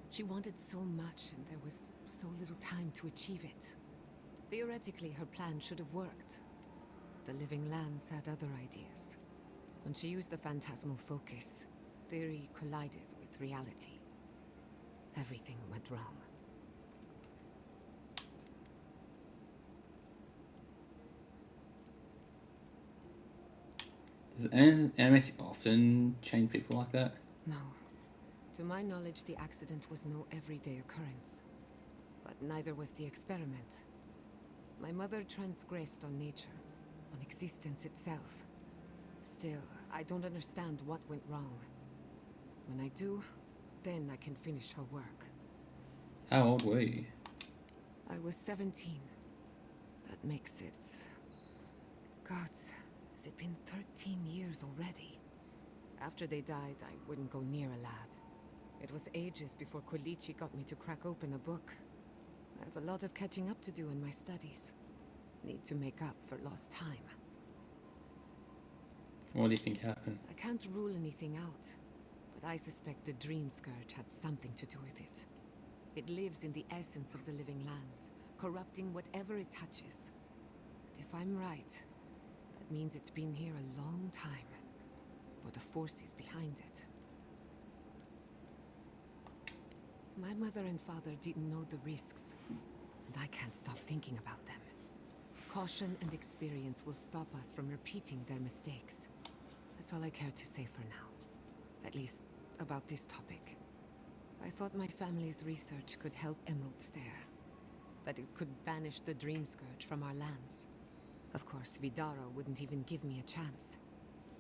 She wanted so much, and there was so little time to achieve it. Theoretically, her plan should have worked. The living lands had other ideas. When she used the phantasmal focus, theory collided with reality. Everything went wrong. Does animacy often change people like that? No. To my knowledge, the accident was no everyday occurrence. But neither was the experiment. My mother transgressed on nature, on existence itself. Still, I don't understand what went wrong. When I do, then I can finish her work. How old were you? I was 17. That makes it... Gods, has it been 13 years already? After they died, I wouldn't go near a lab. It was ages before Kolichi got me to crack open a book. I have a lot of catching up to do in my studies. Need to make up for lost time. What do you think happened? I can't rule anything out, but I suspect the Dream Scourge had something to do with it. It lives in the essence of the living lands, corrupting whatever it touches. But if I'm right, that means it's been here a long time, or the forces behind it. My mother and father didn't know the risks, and I can't stop thinking about them. Caution and experience will stop us from repeating their mistakes. That's all I care to say for now. At least, about this topic. I thought my family's research could help Emerald's there. That it could banish the Dream Scourge from our lands. Of course, Vidaro wouldn't even give me a chance.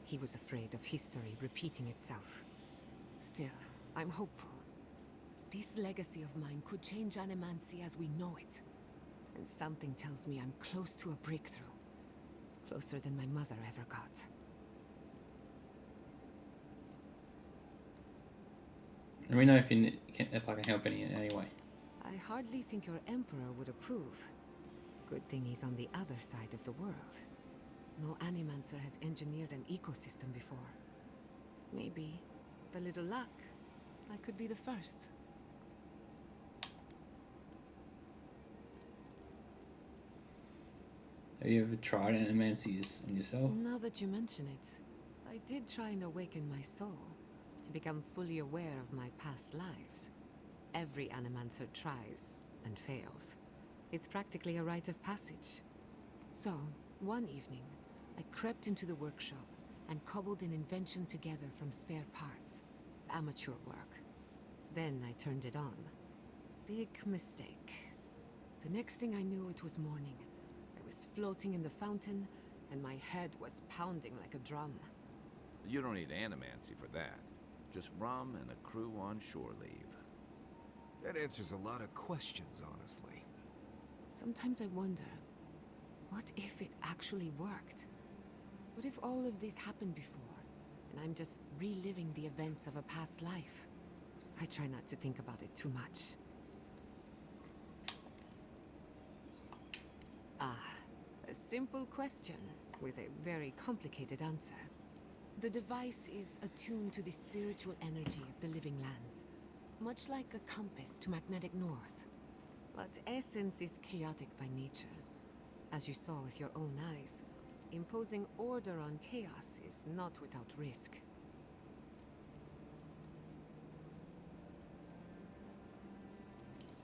He was afraid of history repeating itself. Still, I'm hopeful. This legacy of mine could change Animancy as we know it. And something tells me I'm close to a breakthrough. Closer than my mother ever got. Let me know if I can help in any way. I hardly think your Emperor would approve. Good thing he's on the other side of the world. No Animancer has engineered an ecosystem before. Maybe, with a little luck, I could be the first. Have you ever tried animancies on yourself? Now that you mention it, I did try and awaken my soul, to become fully aware of my past lives. Every Animancer tries, and fails. It's practically a rite of passage. So, one evening, I crept into the workshop and cobbled an invention together from spare parts. Amateur work. Then I turned it on. Big mistake. The next thing I knew, it was morning. I was floating in the fountain, and my head was pounding like a drum. You don't need animancy for that. Just rum and a crew on shore leave. That answers a lot of questions, honestly. Sometimes I wonder, what if it actually worked? What if all of this happened before, and I'm just reliving the events of a past life? I try not to think about it too much. A simple question with a very complicated answer. The device is attuned to the spiritual energy of the living lands, much like a compass to magnetic north. But essence is chaotic by nature. As you saw with your own eyes, imposing order on chaos is not without risk.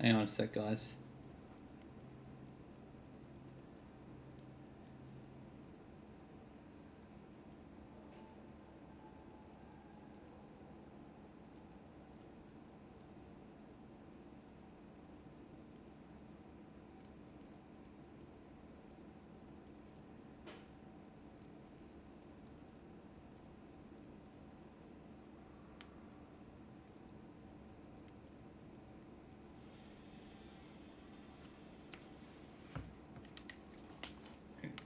Hang on a sec, guys.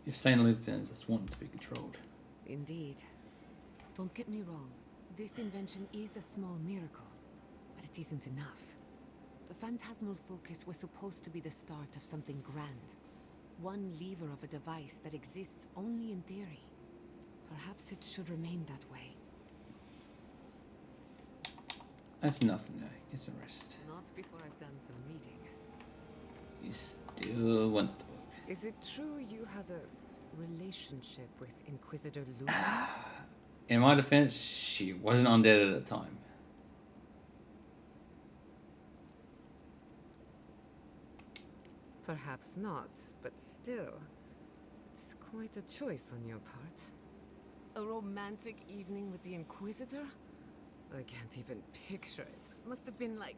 You're saying lived in just wanting to be controlled. Indeed. Don't get me wrong. This invention is a small miracle, but it isn't enough. The phantasmal focus was supposed to be the start of something grand. One lever of a device that exists only in theory. Perhaps it should remain that way. That's enough now. Get some rest. Not before I've done some reading. You still want to talk. Is it true you had a relationship with Inquisitor Luna? In my defense, she wasn't undead at the time. Perhaps not, but still. It's quite a choice on your part. A romantic evening with the Inquisitor? I can't even picture it. Must have been like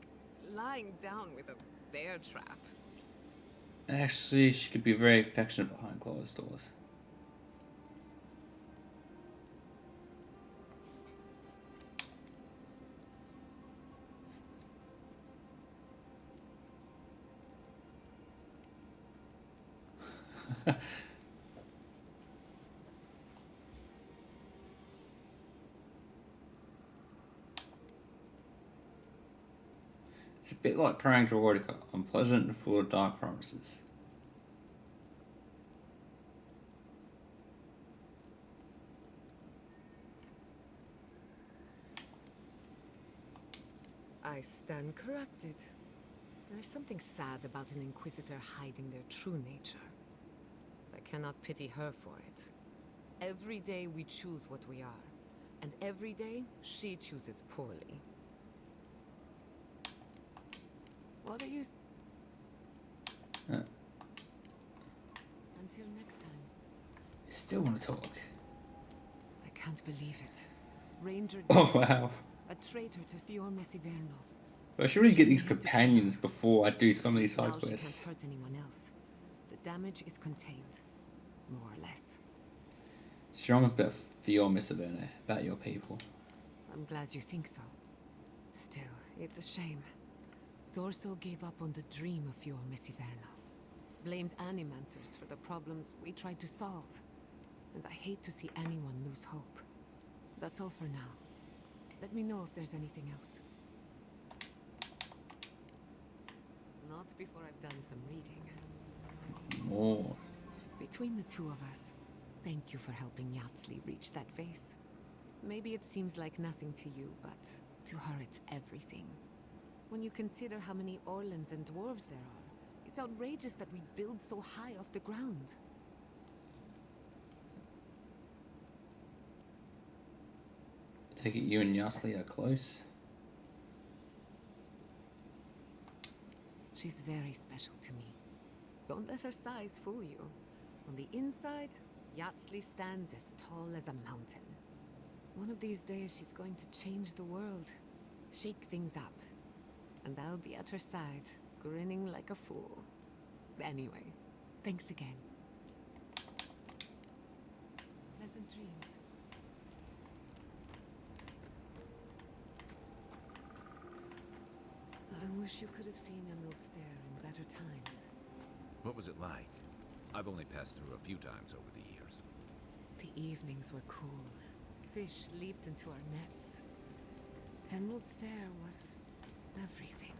lying down with a bear trap. Actually, she could be very affectionate behind closed doors. It's a bit like praying to Erotica, unpleasant and full of dark promises. I stand corrected. There's something sad about an Inquisitor hiding their true nature. I cannot pity her for it. Every day we choose what we are, and every day she chooses poorly. What are you... Until next time. You still want to talk? I can't believe it. Ranger Oh, Dennis, wow. a traitor to Fior Mesiverno. I should really get these companions before I do some of these side Now she quests. can't hurt anyone else. The damage is contained, more or less. Strong's about for your Miss Savannah, about your people. I'm glad you think so. Still, it's a shame. Dorso gave up on the dream of Fior Mesiverno. Blamed animancers for the problems we tried to solve. And I hate to see anyone lose hope. That's all for now. Let me know if there's anything else. Not before I've done some reading. More. Between the two of us, thank you for helping Yatsley reach that vase. Maybe it seems like nothing to you, but to her it's everything. When you consider how many Orlans and dwarves there are, it's outrageous that we build so high off the ground. Take it you and Yasli are close. She's very special to me. Don't let her size fool you. On the inside, Yatsley stands as tall as a mountain. One of these days she's going to change the world, shake things up. And I'll be at her side, grinning like a fool. Anyway, thanks again. Pleasant dreams. I wish you could have seen Emerald Stair in better times. What was it like? I've only passed through a few times over the years. The evenings were cool. Fish leaped into our nets. Emerald Stair was everything.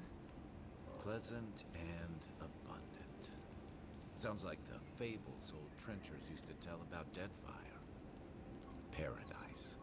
Pleasant and abundant. Sounds like the fables old trenchers used to tell about Deadfire. Paradise.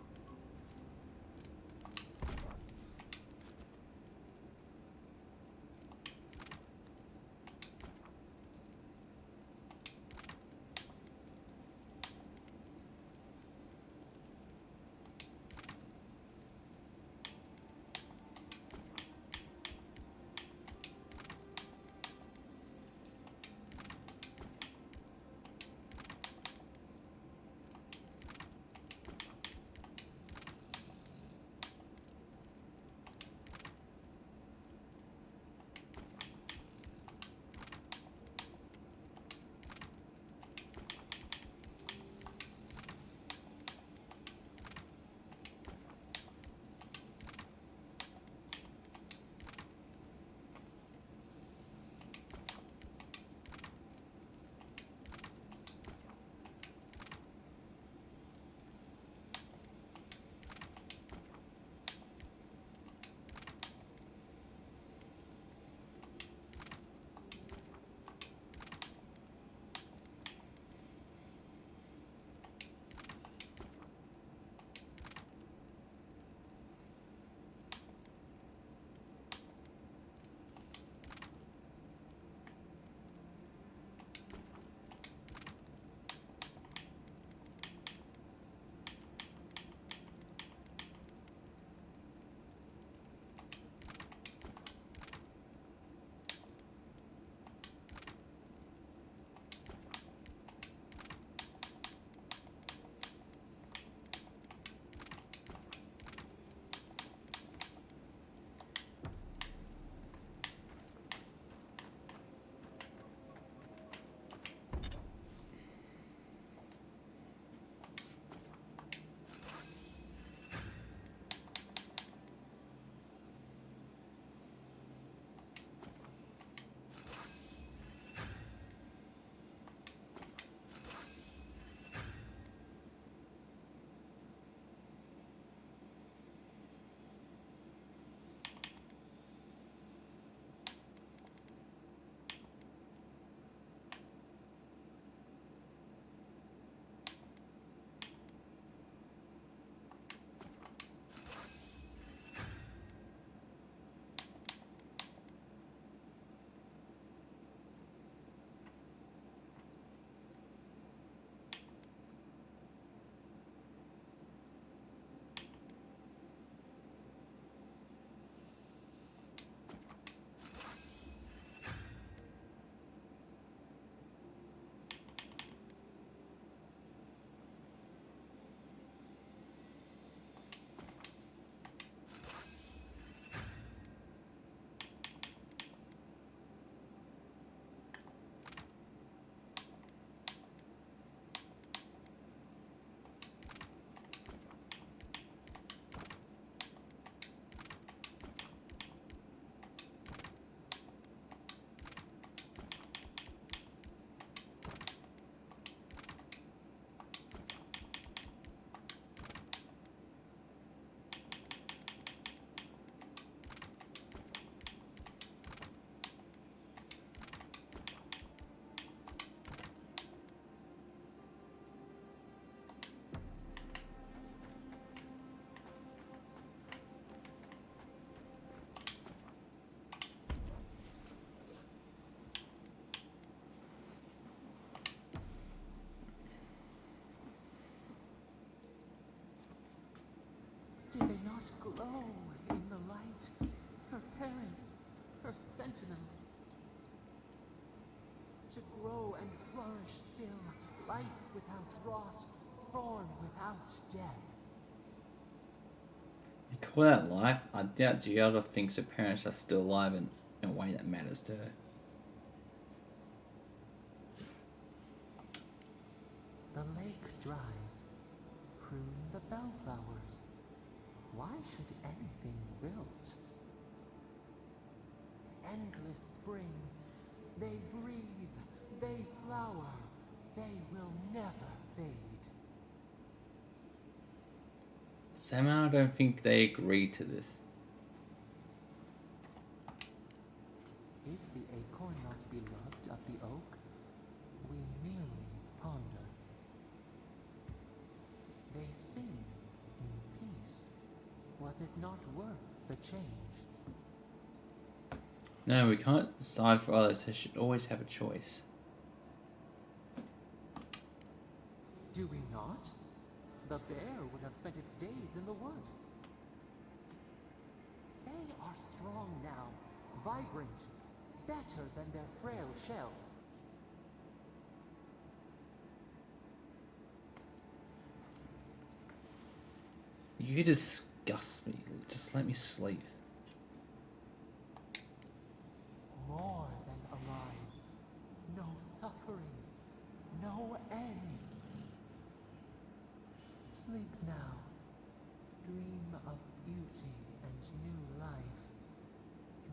not glow in the light. Her parents, her sentinels. To grow and flourish still, life without rot, thorn without death. You call that life? I doubt Giada thinks her parents are still alive in a way that matters to her. The lake dries. Prune the bellflowers. Why should anything wilt? Endless spring. They breathe. They flower. They will never fade. Somehow I don't think they agreed to this. Is the acorn not beloved of the oak? We merely ponder. They sing in peace. Was it not worth the change? No, we can't decide for others. They should always have a choice. Do we not? The bear would have spent its days in the wood. They are strong now, vibrant, better than their frail shells. You disgust me. Just let me sleep. More than alive. No suffering. No end. Sleep now. Dream of beauty and new life.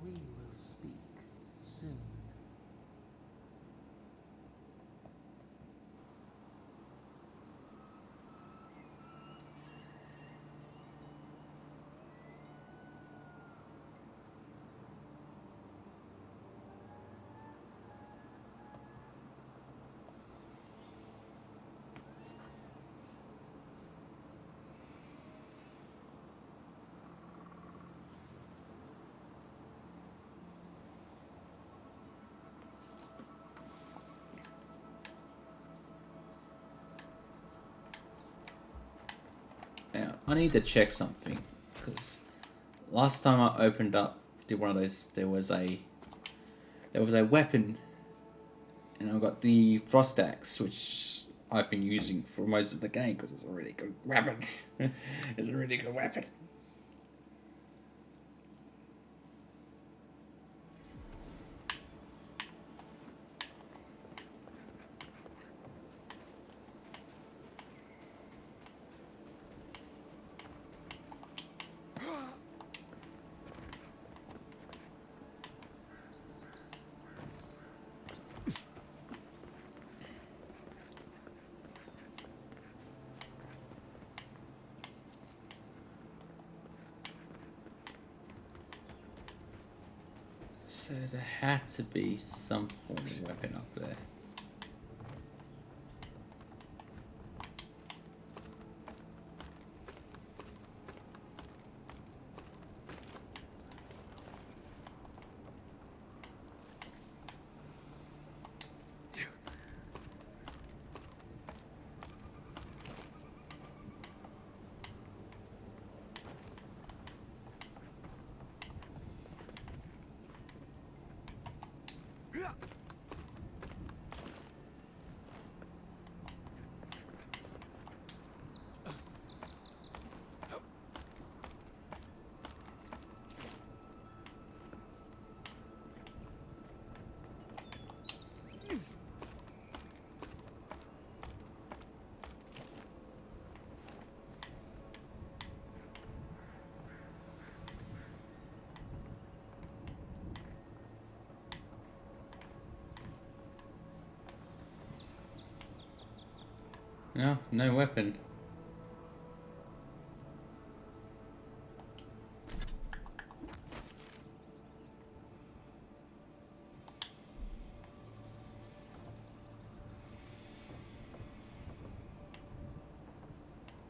We will speak soon. Now, I need to check something, because last time I opened up, did one of those, there was a weapon, and I got the frost axe, which I've been using for most of the game, because it's a really good weapon. It's a really good weapon. So there had to be some form of weapon up there. No, no weapon.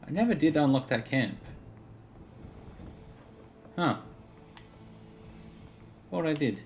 I never did unlock that camp. Huh. What I did.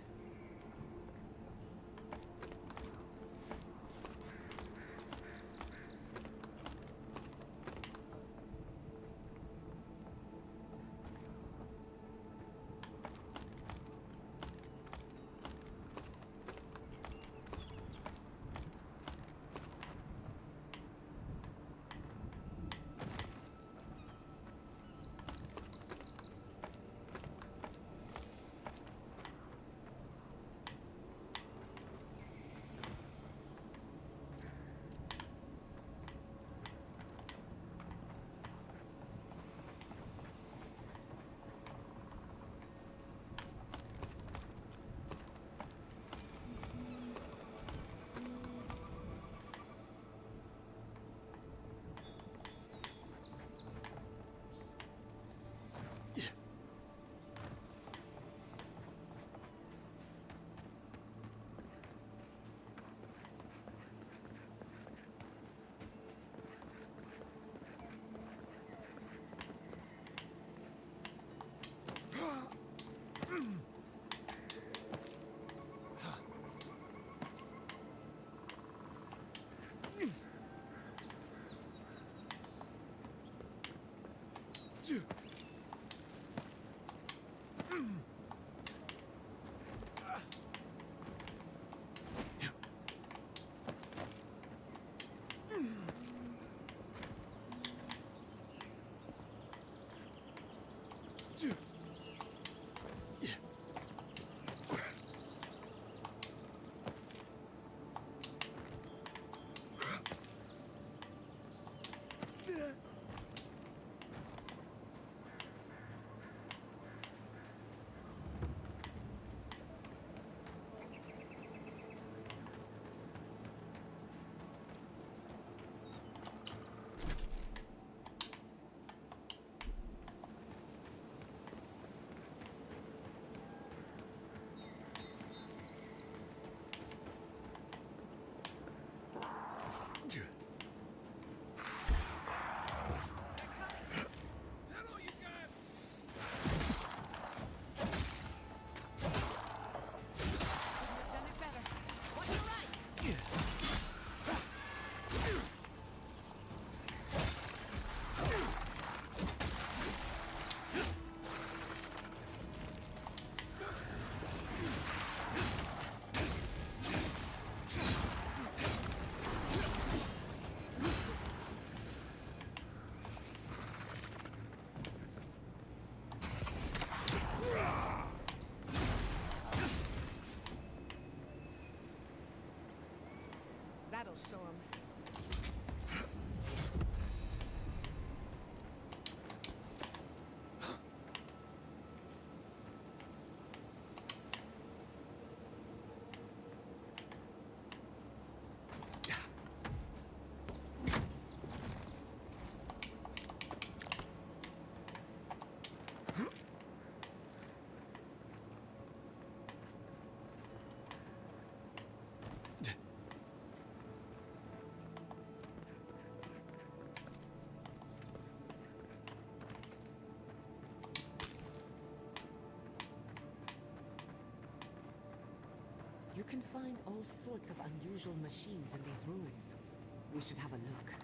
That'll show him. You can find all sorts of unusual machines in these ruins. We should have a look.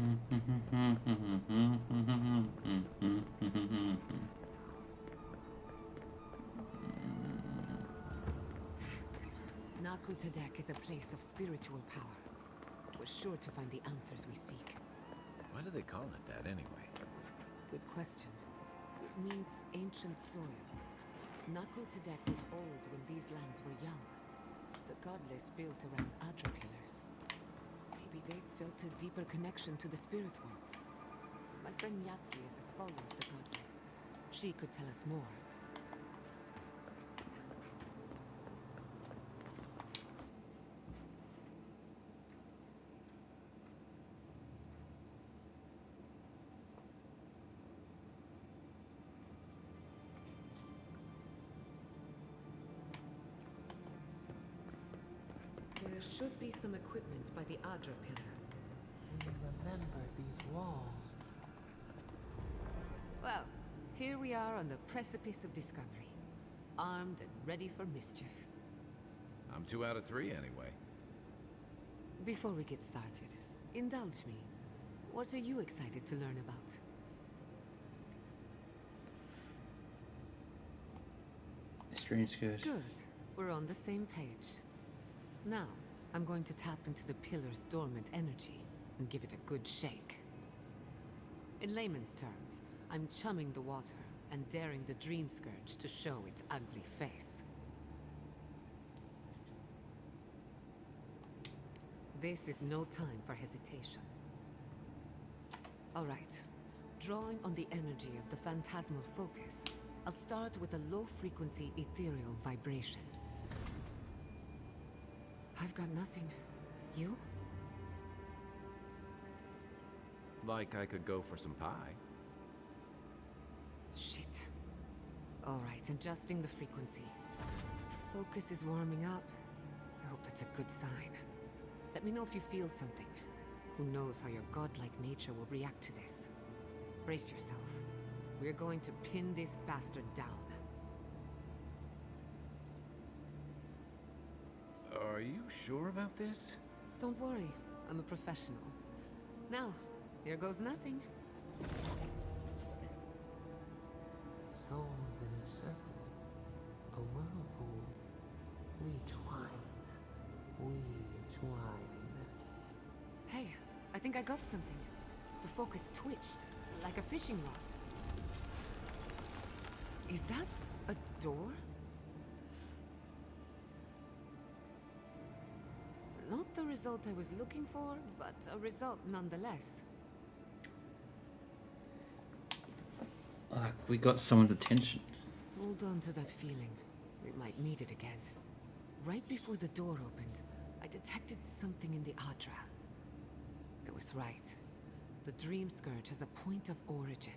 Naku Tadek is a place of spiritual power. We're sure to find the answers we seek. Why do they call it that anyway? Good question. It means ancient soil. Naku Tadek was old when these lands were young. The godless built around Adra pillars. Maybe they felt a deeper connection to the spirit world. My friend Yatsli is a scholar of the godless. She could tell us more. There should be some equipment by the Adra pillar. We remember these walls. Well, here we are on the precipice of discovery. Armed and ready for mischief. I'm 2 out of 3 anyway. Before we get started, indulge me. What are you excited to learn about? Strange scourge. Good. We're on the same page. Now, I'm going to tap into the pillar's dormant energy and give it a good shake. In layman's terms, I'm chumming the water and daring the Dream Scourge to show its ugly face. This is no time for hesitation. All right. Drawing on the energy of the phantasmal focus, I'll start with a low-frequency ethereal vibration. I've got nothing. You? Like I could go for some pie. Shit. All right, adjusting the frequency. Focus is warming up. I hope that's a good sign. Let me know if you feel something. Who knows how your godlike nature will react to this. Brace yourself. We're going to pin this bastard down. Are you sure about this? Don't worry, I'm a professional. Now, here goes nothing. Souls in a circle, a whirlpool. We twine. Hey, I think I got something. The focus twitched, like a fishing rod. Is that a door? Not the result I was looking for, but a result nonetheless. We got someone's attention. Hold on to that feeling. We might need it again. Right before the door opened, I detected something in the Adra. I was right. The Dream Scourge has a point of origin.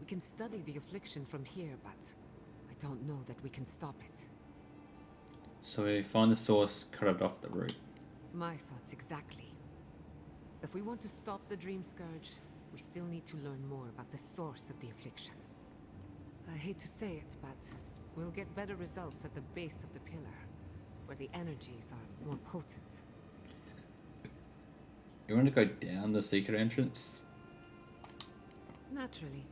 We can study the affliction from here, but I don't know that we can stop it. So we find the source, cut it off the root. My thoughts exactly. If we want to stop the Dream Scourge, we still need to learn more about the source of the affliction. I hate to say it, but we'll get better results at the base of the pillar, where the energies are more potent. You want to go down the secret entrance? Naturally.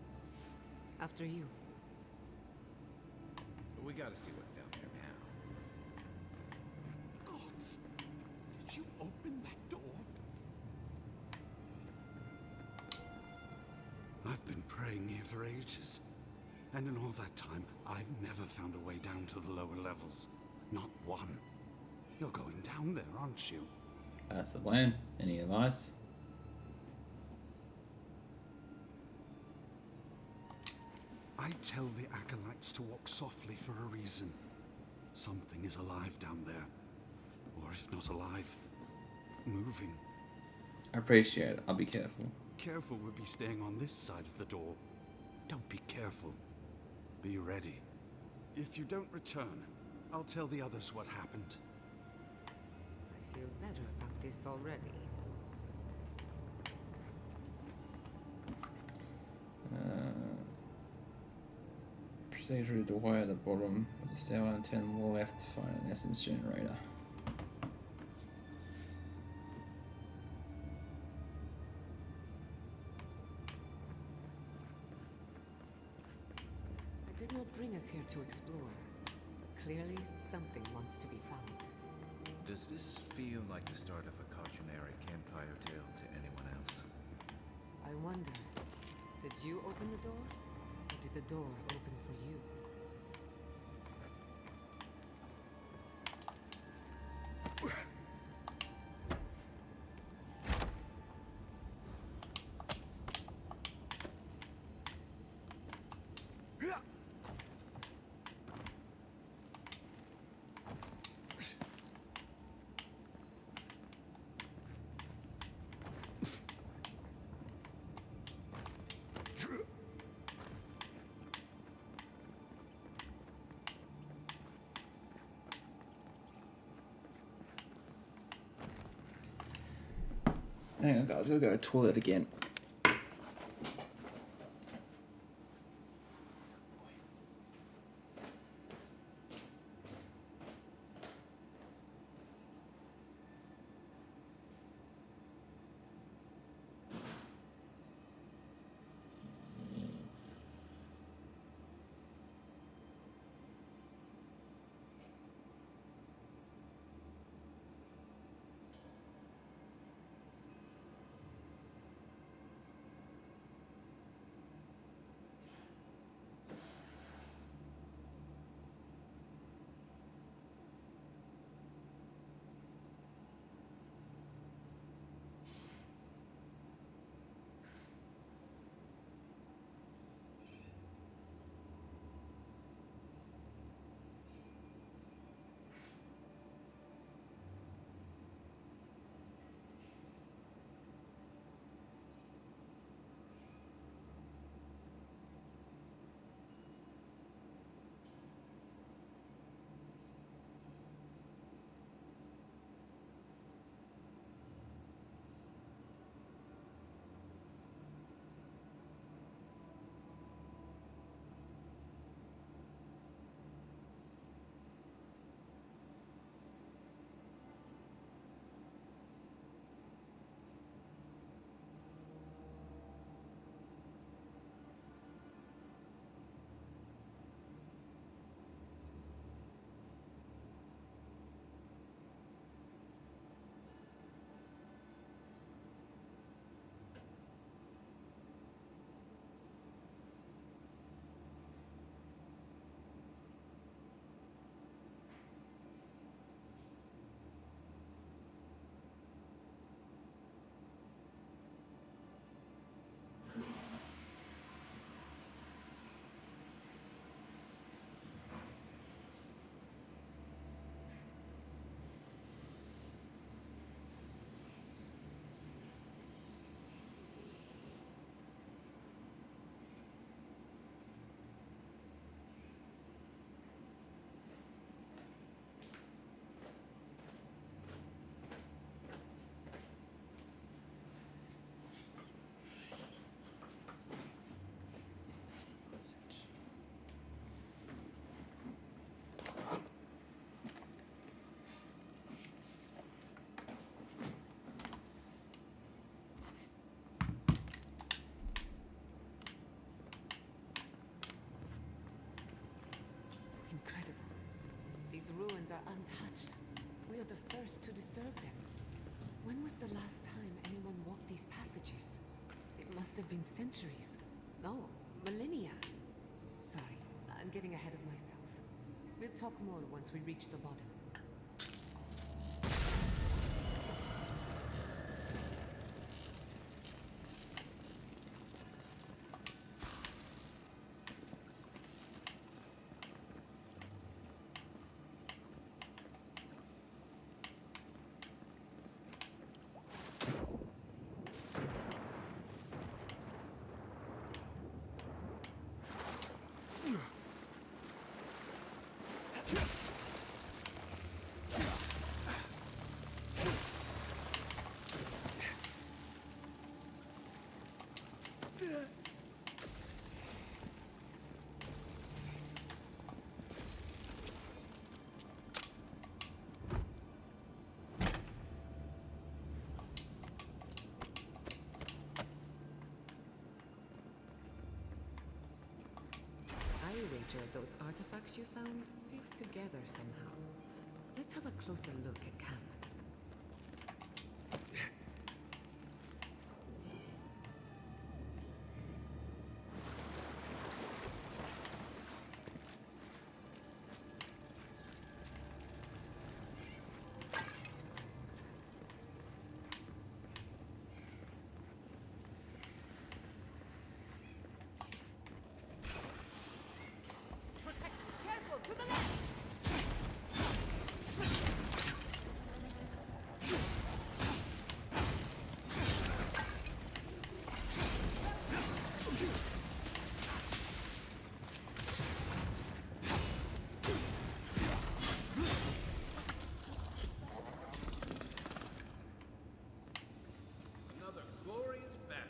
After you. We gotta see what's down there now. Gods, did you open that door? I've been praying here for ages. And in all that time, I've never found a way down to the lower levels. Not one. You're going down there, aren't you? That's the plan. Any advice? I tell the acolytes to walk softly for a reason. Something is alive down there. Or if not alive, moving. I appreciate it. I'll be careful. Careful would be staying on this side of the door. Don't be careful. Be ready. If you don't return, I'll tell the others what happened. I feel better about this already. Proceed through the way at the bottom of the stairwell and turn more left to find an essence generator. us here to explore. Clearly, something wants to be found. Does this feel like the start of a cautionary campfire tale to anyone else? I wonder, did you open the door? Or did the door open for you? Hang on, guys. I've got to go to the toilet again. Incredible. These ruins are untouched. We are the first to disturb them. When was the last time anyone walked these passages? It must have been centuries. No, millennia. Sorry, I'm getting ahead of myself. We'll talk more once we reach the bottom. you found fit together somehow. Let's have a closer look at camp. Careful, to the left! Another glorious battle.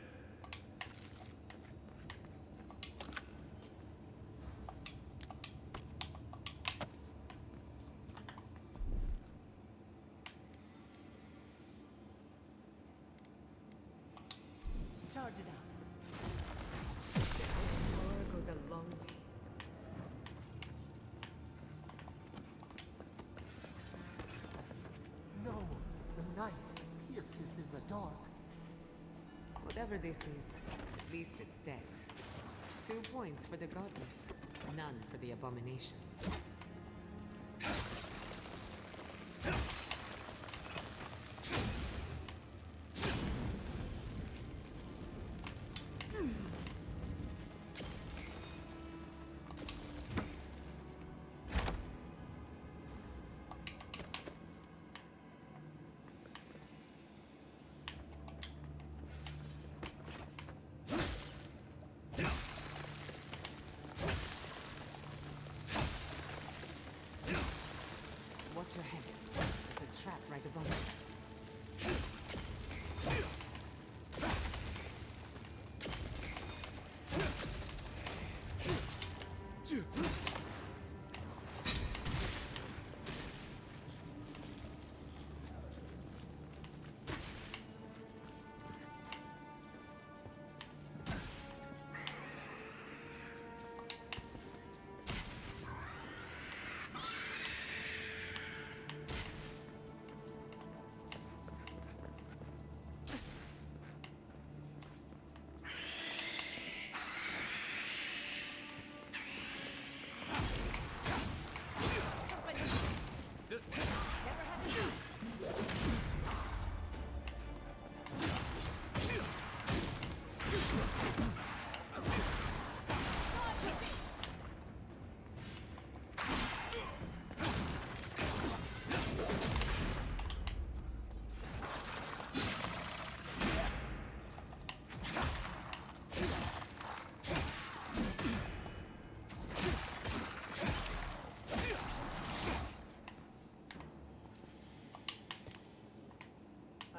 Charge it up. Power goes a long way. No, the knife pierces in the dark. Whatever this is, at least it's dead. 2 points for the godless, none for the abominations. Watch your head. There's a trap right above you.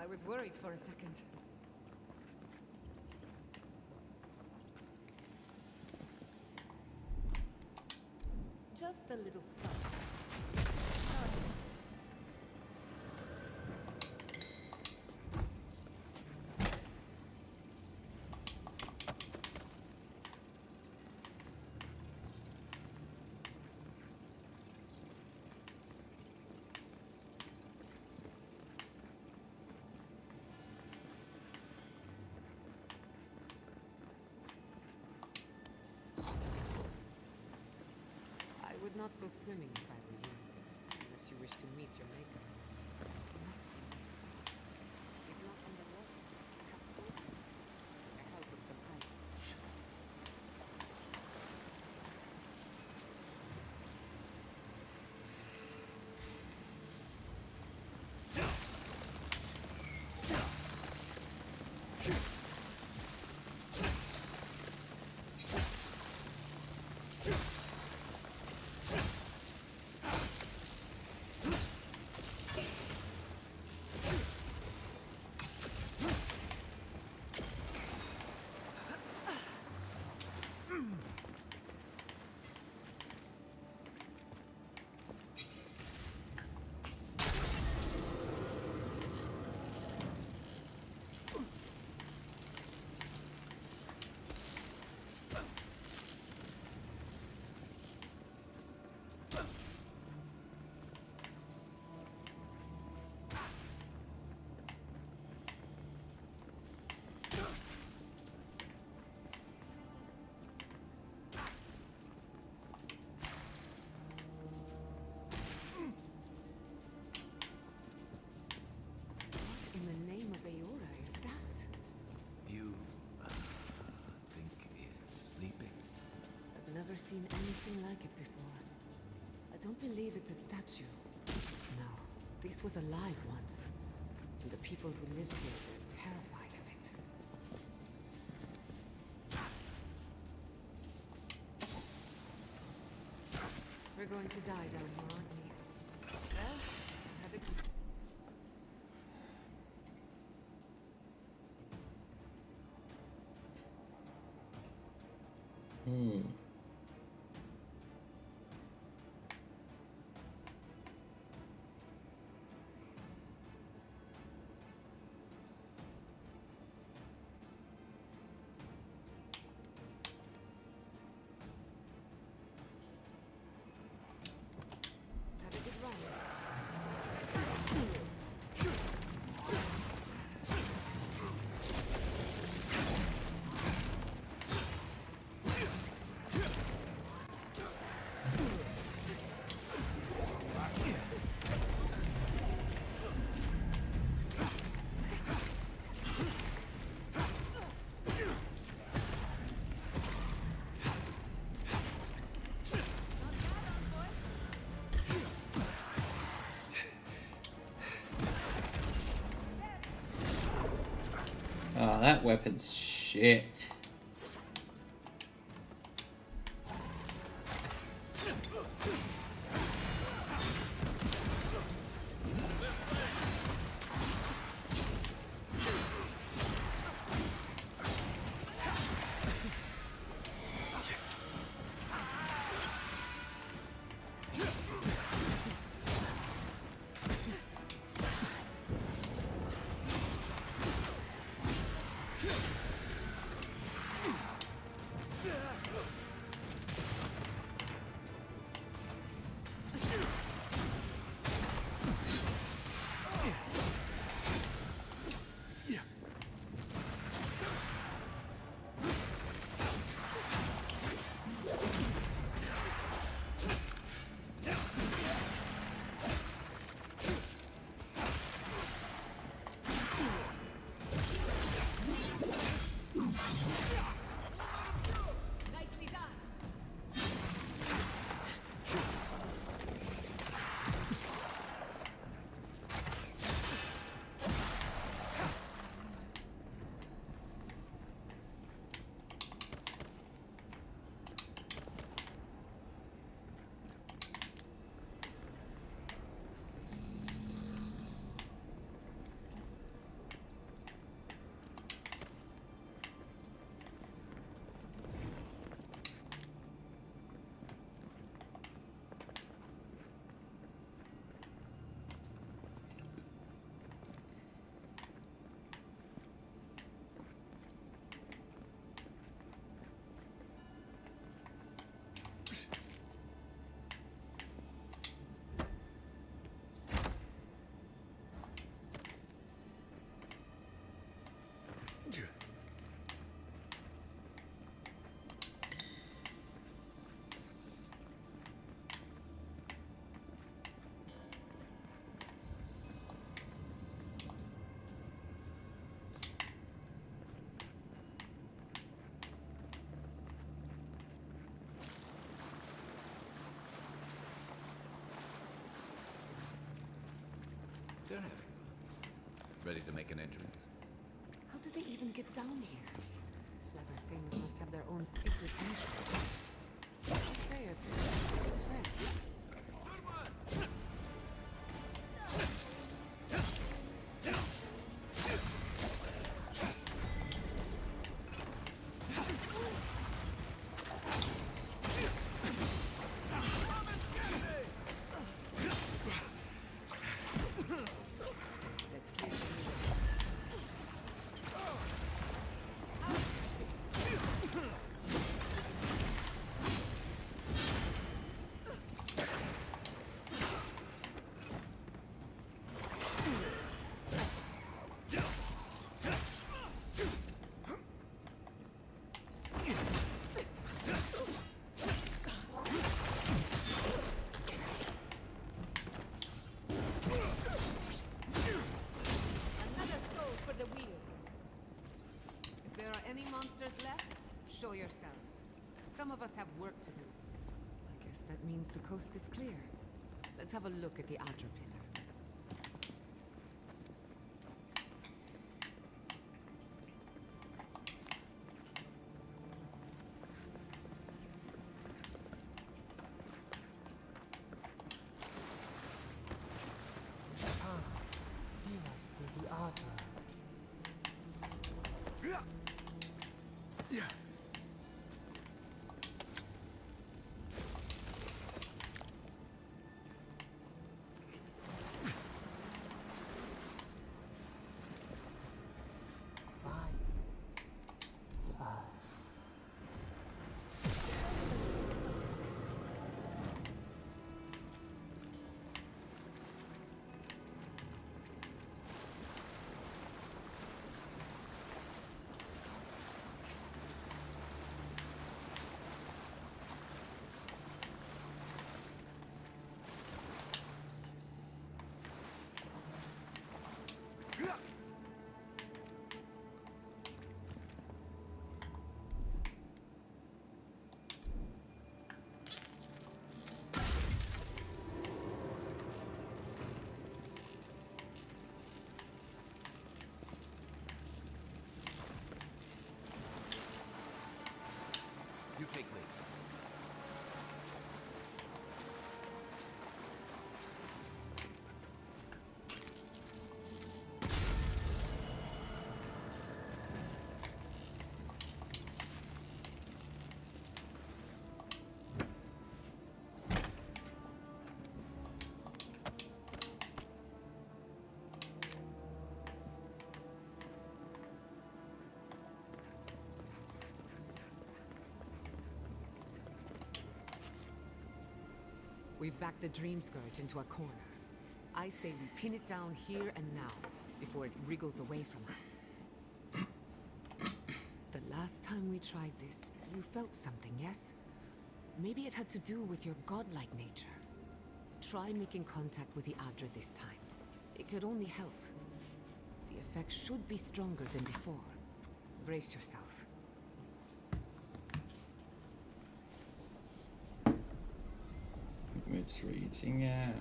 I was worried for a second. Just a little spark. I would not go swimming if I were you, unless you wish to meet your maker. You must be if not underwater, have food with the help of some ice. believe it's a statue. No, this was alive once. And the people who lived here were terrified of it. We're going to die down here, aren't we? Well, have it. Have a good run. Oh, that weapon's shit. They're having fun. Ready to make an entrance? How did they even get down here? Clever things must have their own secret entrance. I'll say it. Impressed. Show yourselves. Some of us have work to do. I guess that means the coast is clear. Let's have a look at the Adra pillar. Heal us through the Adra. Find us. You take lead. We've backed the Dream Scourge into a corner. I say we pin it down here and now, before it wriggles away from us. The last time we tried this, you felt something, yes? Maybe it had to do with your godlike nature. Try making contact with the Adra this time. It could only help. The effect should be stronger than before. Brace yourself. It's reaching out.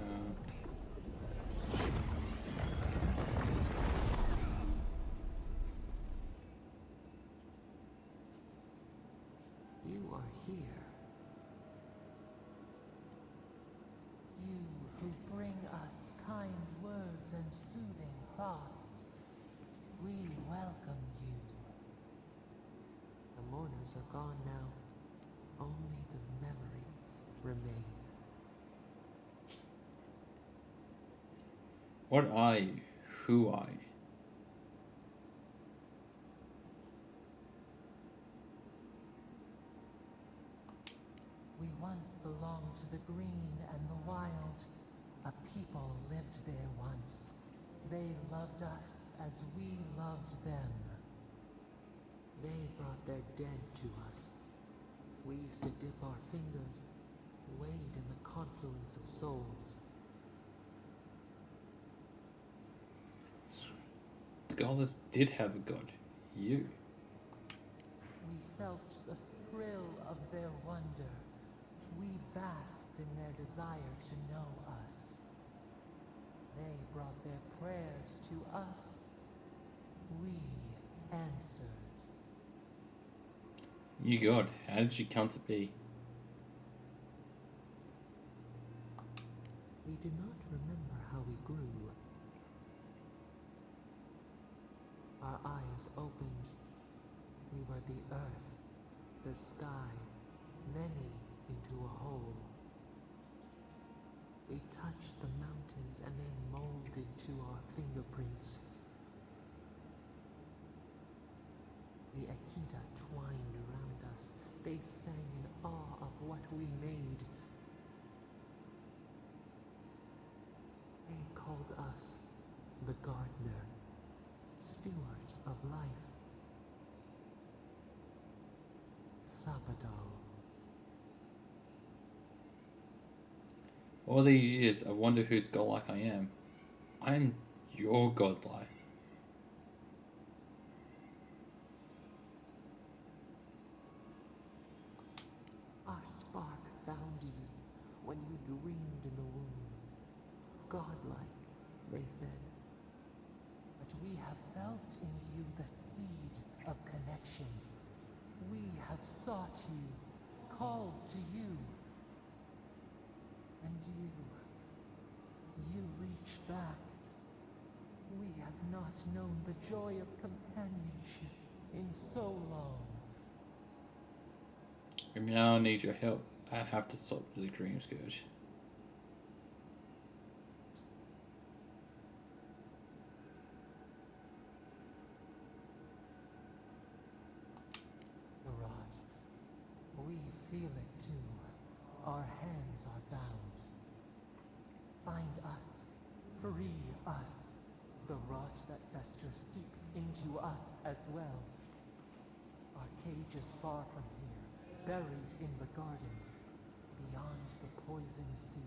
You are here. You who bring us kind words and soothing thoughts. We welcome you. The mourners are gone now. Only the memories remain. What are you? Who are you? We once belonged to the green and the wild. A people lived there once. They loved us as we loved them. They brought their dead to us. We used to dip our fingers, wade in the confluence of souls. Scholars did have a god. You. We felt the thrill of their wonder. We basked in their desire to know us. They brought their prayers to us. We answered. You god. How did you come to be? We do not remember how we grew. Our eyes opened. We were the earth, the sky, many into a whole. We touched the mountains and they molded to our fingerprints. The Akita twined around us. They sang in awe of what we made. They called us the gardener, steward of life. Sabado. All these years, I wonder whose godlike I am. I'm your godlike. Our spark found you when you dreamed in the womb. godlike, they said. But we have felt in you the seed of connection. We have sought you, called to you. And you reach back. We have not known the joy of companionship in so long. We now need your help. I have to stop the Dream Scourge. We feel it too. Our hands are bound. Find us. Free us. The rot that festers seeps into us as well. Our cage is far from here, buried in the garden, beyond the poison sea.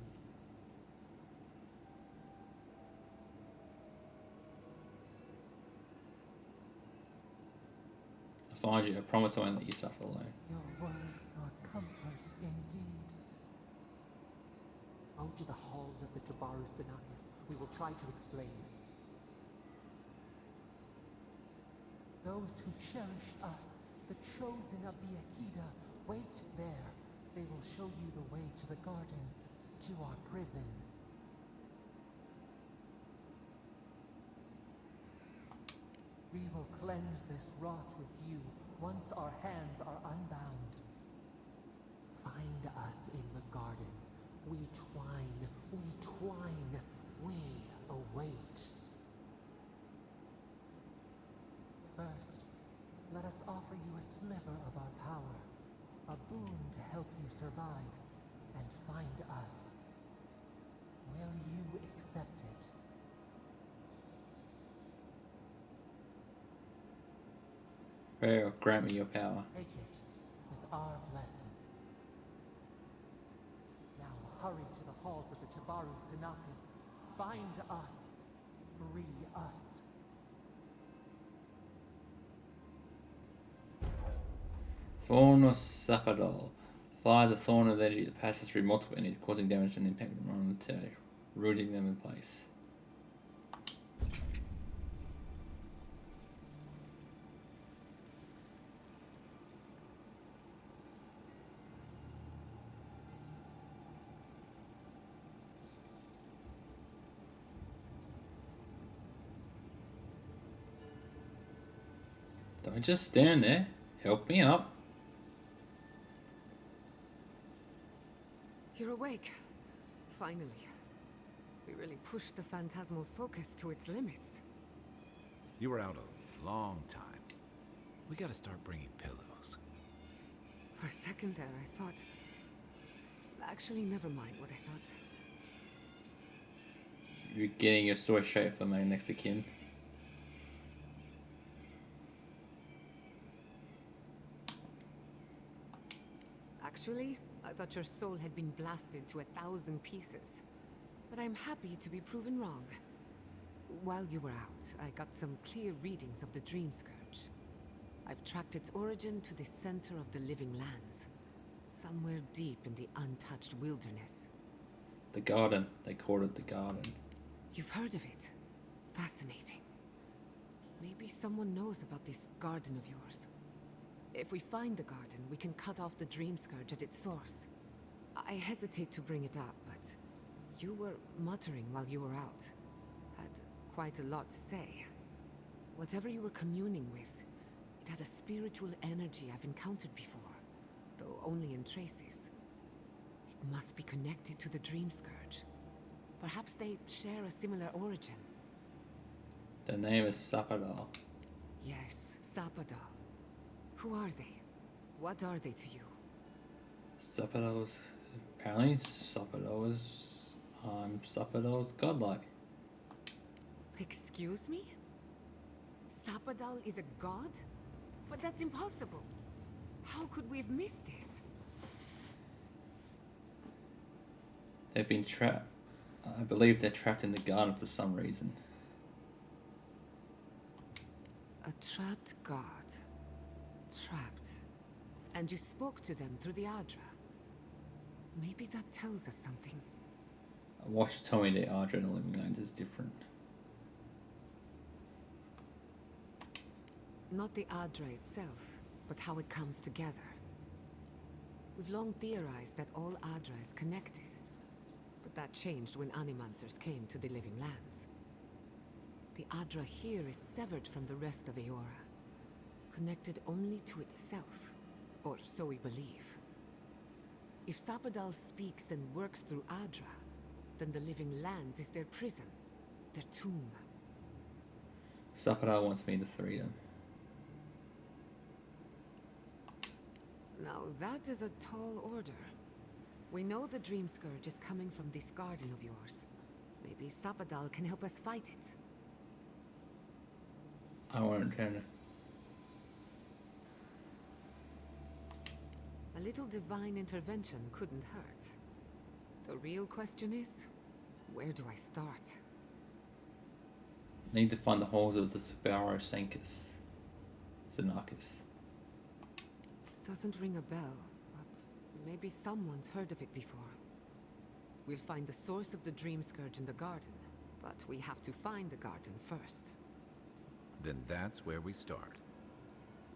I'll find you. I promise I won't let you suffer alone. Your words are comfort indeed. Go to the halls of the Tabaru Sinakis. We will try to explain. Those who cherish us, the chosen of the Akita, wait there. They will show you the way to the garden, to our prison. We will cleanse this rot with you once our hands are unbound. Find us in the garden. We twine, we await. First, let us offer you a sliver of our power, a boon to help you survive and find us. Will you accept it? Prayer, grant me your power. Take it with our blessing. Now hurry to the halls of the Tabaru Sinakis. Bind us. Free us. Thorn of Sapadol. Fires a thorn of energy that passes through multiple enemies, causing damage and impact them on the territory, rooting them in place. Don't just stand there. Help me up. You're awake. Finally. We really pushed the phantasmal focus to its limits. You were out a long time. We gotta start bringing pillows. For a second there, I thought... Actually, never mind what I thought. You're getting your story straight from my next of kin. Actually, I thought your soul had been blasted to 1,000 pieces. But I'm happy to be proven wrong. While you were out, I got some clear readings of the Dream Scourge. I've tracked its origin to the center of the living lands. Somewhere deep in the untouched wilderness. The garden. They called it the garden. You've heard of it. Fascinating. Maybe someone knows about this garden of yours. If we find the garden, we can cut off the Dream Scourge at its source. I hesitate to bring it up, but you were muttering while you were out. Had quite a lot to say. Whatever you were communing with, it had a spiritual energy I've encountered before, though only in traces. It must be connected to the Dream Scourge. Perhaps they share a similar origin. The name is Sapadol. Yes, Sapadal. Who are they? What are they to you? Sapadol's... Apparently, Sapadol's... Sapadol's godlike. Excuse me? Sapadal is a god? But that's impossible. How could we have missed this? They've been trapped. I believe they're trapped in the garden for some reason. A trapped god. Trapped. And you spoke to them through the Adra. Maybe that tells us something. Watch Tommy the Ardra in the Living Lands is different. Not the Adra itself, but how it comes together. We've long theorized that all Adra is connected, but that changed when Animancers came to the Living Lands. The Adra here is severed from the rest of Eora, connected only to itself, or so we believe. If Sapadal speaks and works through Adra, then the Living Lands is their prison, their tomb. Sapadal wants me to free them. Now that is a tall order. We know the Dream Scourge is coming from this garden of yours. Maybe Sapadal can help us fight it. I won't turn. A little divine intervention couldn't hurt. The real question is, where do I start? Need to find the halls of the Tabaro Sancus. Xenakis. Doesn't ring a bell, but maybe someone's heard of it before. We'll find the source of the Dream Scourge in the garden, but we have to find the garden first. Then that's where we start.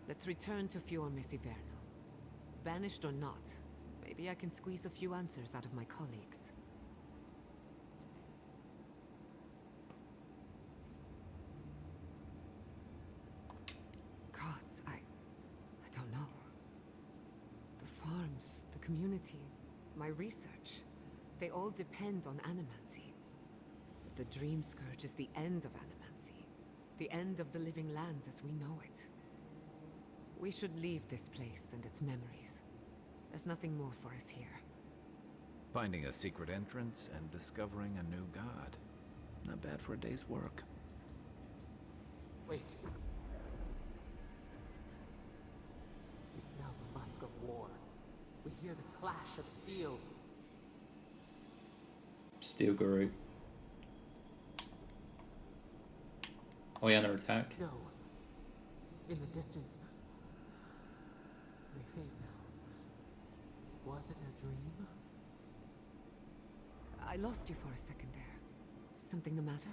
Let's return to Fior Messiverno. Banished or not, maybe I can squeeze a few answers out of my colleagues. Gods, I don't know. The farms, the community, my research, they all depend on animancy. But the Dream Scourge is the end of animancy. The end of the Living Lands as we know it. We should leave this place and its memories. There's nothing more for us here. Finding a secret entrance and discovering a new god. Not bad for a day's work. Wait. We smell the musk of war. We hear the clash of steel. Steel Guru. Are we under attack? No. In the distance. They fade now. Was it a dream? I lost you for a second there. Something the matter?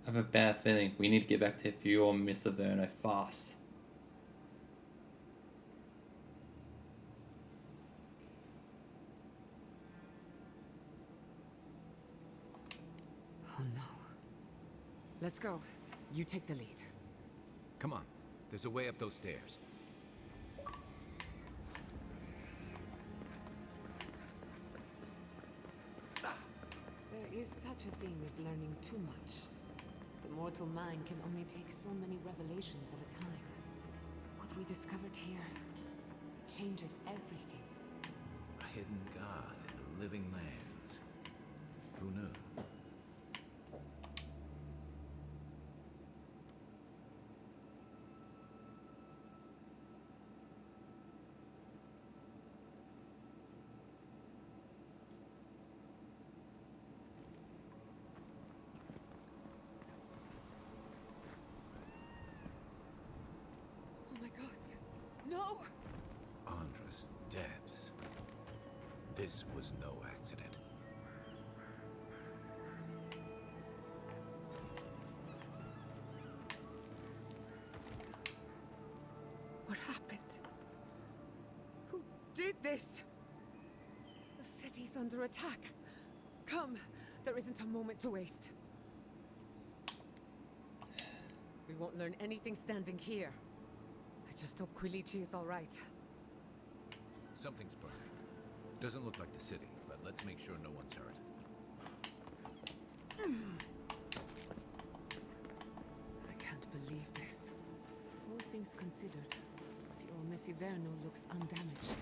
I have a bad feeling we need to get back to Fior Messiverno fast. Oh no. Let's go. You take the lead. Come on. There's a way up those stairs. There is such a thing as learning too much. The mortal mind can only take so many revelations at a time. What we discovered here changes everything. A hidden god in the living lands. Who knew? Oh my god. No! Andra's deaths. This was no accident. What happened? Who did this? The city's under attack. Come, there isn't a moment to waste. We won't learn anything standing here. I just hope Quilici is all right. Something's burning. Doesn't look like the city, but let's make sure no one's hurt. I can't believe this. All things considered, Fior Messiverno looks undamaged.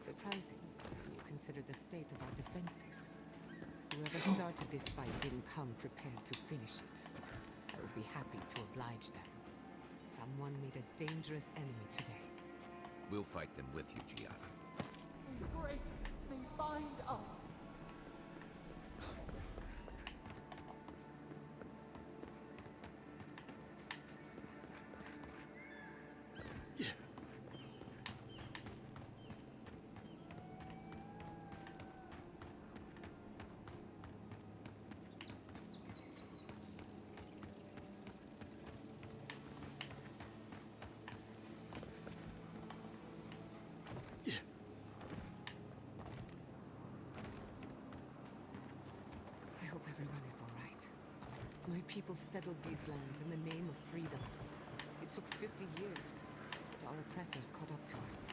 Surprising, when you consider the state of our defenses. Whoever started this fight didn't come prepared to finish it. I would be happy to oblige them. Someone made a dangerous enemy today. We'll fight them with you, Giada. They break. They bind us. everyone is all right. My people settled these lands in the name of freedom. It took 50 years, but our oppressors caught up to us.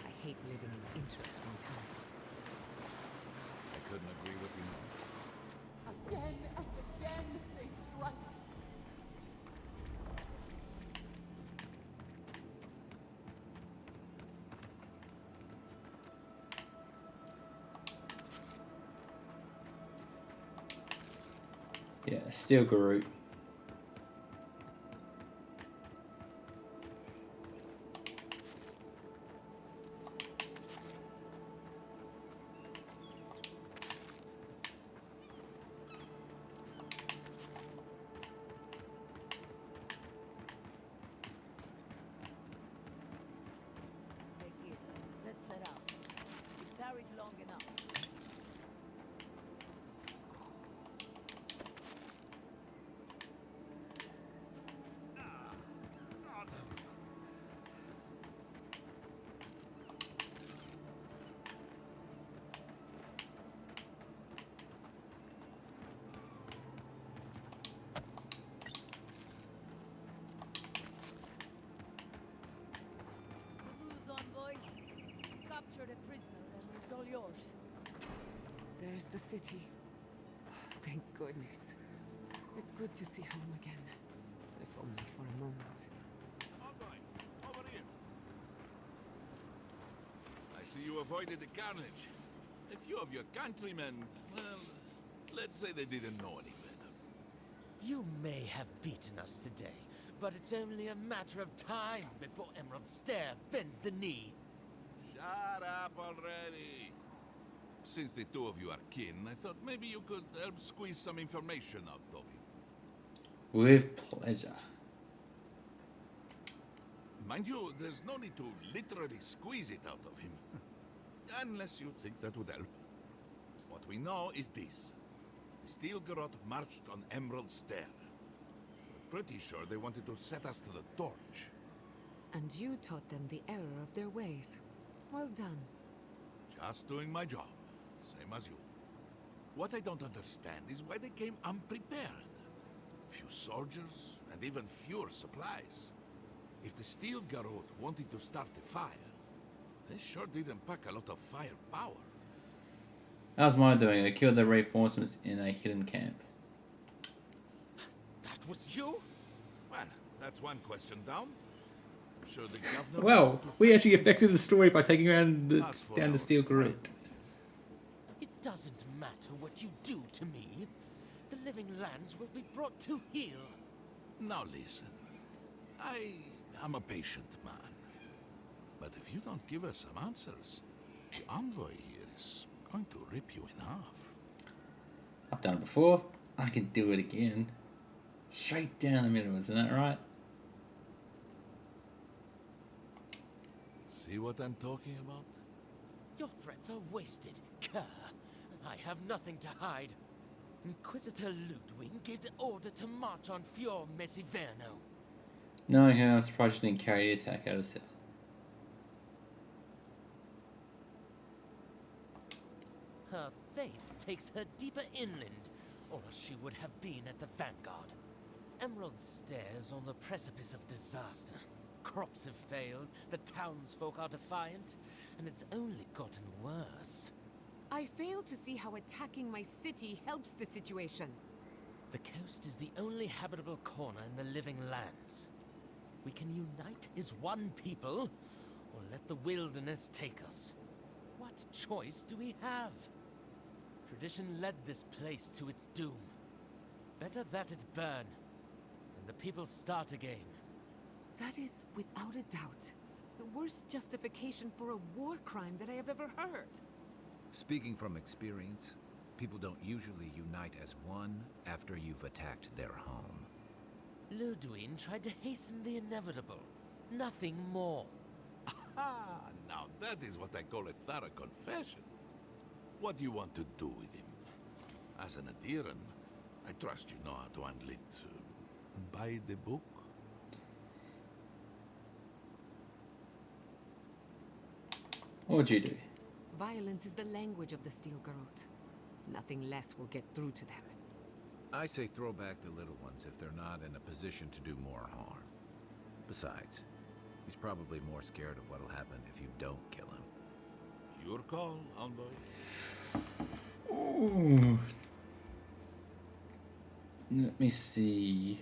I hate living in interesting times. I couldn't agree with you more. Again and again they strike. Yeah, Steel Garut. Let's set out. We've tarried long enough. Who's envoy? Capture the prisoner and it's all yours. There's the city. Thank goodness. It's good to see home again. If only for a moment. Envoy, over here. I see you avoided the carnage. A few of your countrymen, well, let's say they didn't know any better. You may have beaten us today, but it's only a matter of time before Emerald Stair bends the knee. Shut up already. Since the two of you are kin, I thought maybe you could help squeeze some information out of him. With pleasure. Mind you, there's no need to literally squeeze it out of him. Unless you think that would help. What we know is this. The Steel Garrote marched on Emerald Stair. We're pretty sure they wanted to set us to the torch. And you taught them the error of their ways. Well done. Just doing my job. Same as you. What I don't understand is why they came unprepared. Few soldiers, and even fewer supplies. If the Steel Garrote wanted to start a fire, they sure didn't pack a lot of firepower. How's mine doing? I killed the reinforcements in a hidden camp. That was you? Well, that's one question down. I'm sure the governor... Well, we actually affected the story by taking around down the Steel Garrote. It doesn't matter what you do to me. The living lands will be brought to heel. Now listen. I'm a patient man. But if you don't give us some answers, the envoy here is going to rip you in half. I've done it before. I can do it again. Straight down the middle, isn't that right? See what I'm talking about? Your threats are wasted, Kerr. I have nothing to hide. Inquisitor Ludwig gave the order to march on Fior Mesiverno. Knowing her, I'm surprised she didn't carry the attack out of set. Her faith takes her deeper inland, or she would have been at the vanguard. Emerald Stairs on the precipice of disaster. Crops have failed, the townsfolk are defiant, and it's only gotten worse. I fail to see how attacking my city helps the situation. The coast is the only habitable corner in the living lands. We can unite as one people, or let the wilderness take us. What choice do we have? Tradition led this place to its doom. Better that it burn, and the people start again. That is, without a doubt, the worst justification for a war crime that I have ever heard. Speaking from experience, people don't usually unite as one after you've attacked their home. Ludwig tried to hasten the inevitable. Nothing more. Ah, now that is what I call a thorough confession. What do you want to do with him? As an adherent, I trust you know how to handle it. By the book? What would you do? Violence is the language of the Steel Garrote. Nothing less will get through to them. I say throw back the little ones if they're not in a position to do more harm. Besides, he's probably more scared of what'll happen if you don't kill him. Your call, envoy. Ooh. Let me see.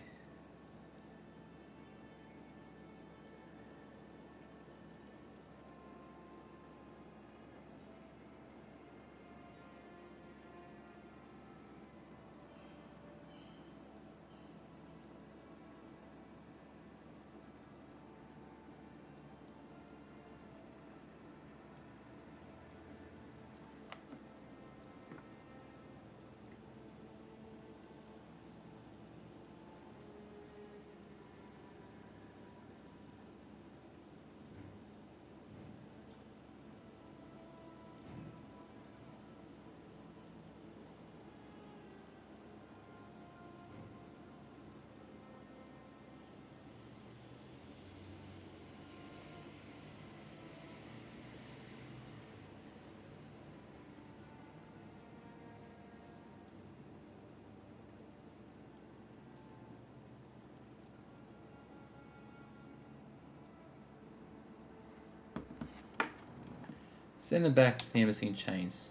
Send them back to the embassy in chains.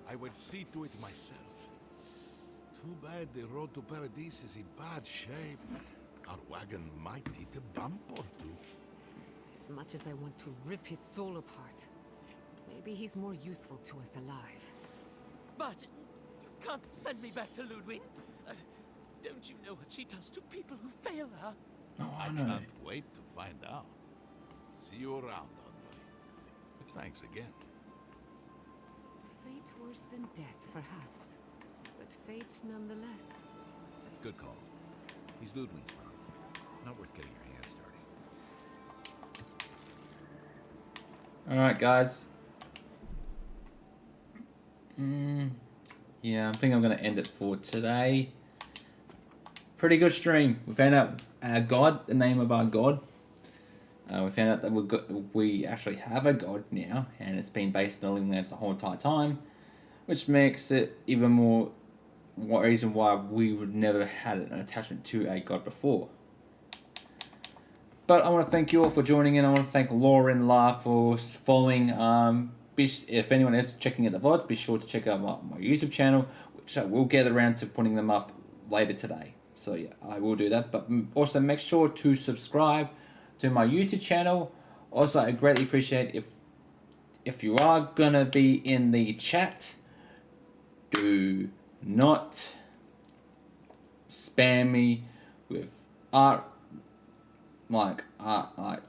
I will see to it myself. Too bad the road to Paradise is in bad shape. Our wagon might hit a bump or two. As much as I want to rip his soul apart, maybe he's more useful to us alive. But you can't send me back to Ludwig. Don't you know what she does to people who fail her? Oh, I no. can't wait to find out. See you around, envoy. Thanks again. Fate worse than death, perhaps. But fate nonetheless. Good call. He's Ludwig's brother. Not worth getting your hands dirty. Alright, guys. Yeah, I think I'm going to end it for today. Pretty good stream. We found out our god, the name of our god. We found out that we actually have a god now, and it's been based in the Living Lands the whole entire time, which makes it even more reason why we would never had an attachment to a god before. But I want to thank you all for joining in. I want to thank Laura and La for following. If anyone is checking out the VODs, be sure to check out my YouTube channel, which I will get around to putting them up later today. So yeah, I will do that. But also make sure to subscribe to my YouTube channel. Also, I greatly appreciate if you are gonna be in the chat, do not spam me with art, like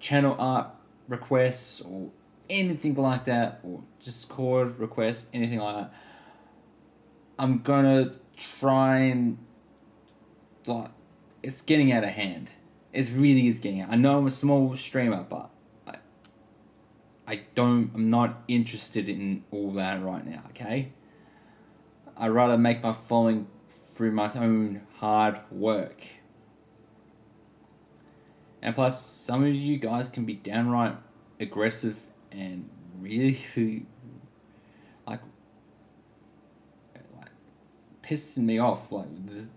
channel art requests or anything like that, or Discord requests, anything like that. I'm gonna try and it's getting out of hand. It really is getting out. I know I'm a small streamer, but I'm not interested in all that right now, okay? I'd rather make my following through my own hard work. And plus, some of you guys can be downright aggressive and really like pissing me off, like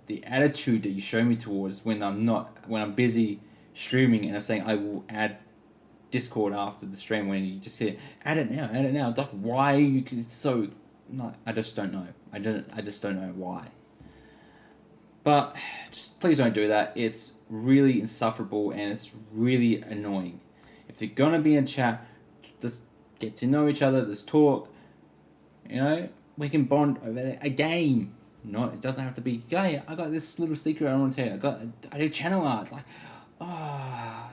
the attitude that you show me towards when I'm busy streaming, and I'm saying I will add Discord after the stream, when you just say add it now. It's like, why you can so like, I just don't know. I just don't know why. But just please don't do that. It's really insufferable and it's really annoying. If you're gonna be in chat, let's get to know each other. Let's talk. You know, we can bond over a game. No, it doesn't have to be, hey, I got this little secret I want to tell you. I do channel art. Like,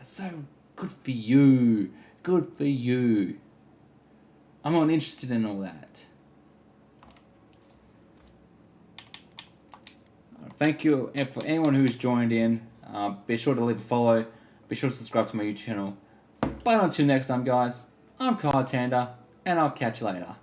so good for you. Good for you. I'm not interested in all that. Thank you, and for anyone who's joined in, be sure to leave a follow. Be sure to subscribe to my YouTube channel. But until next time, guys, I'm Kyle Tander, and I'll catch you later.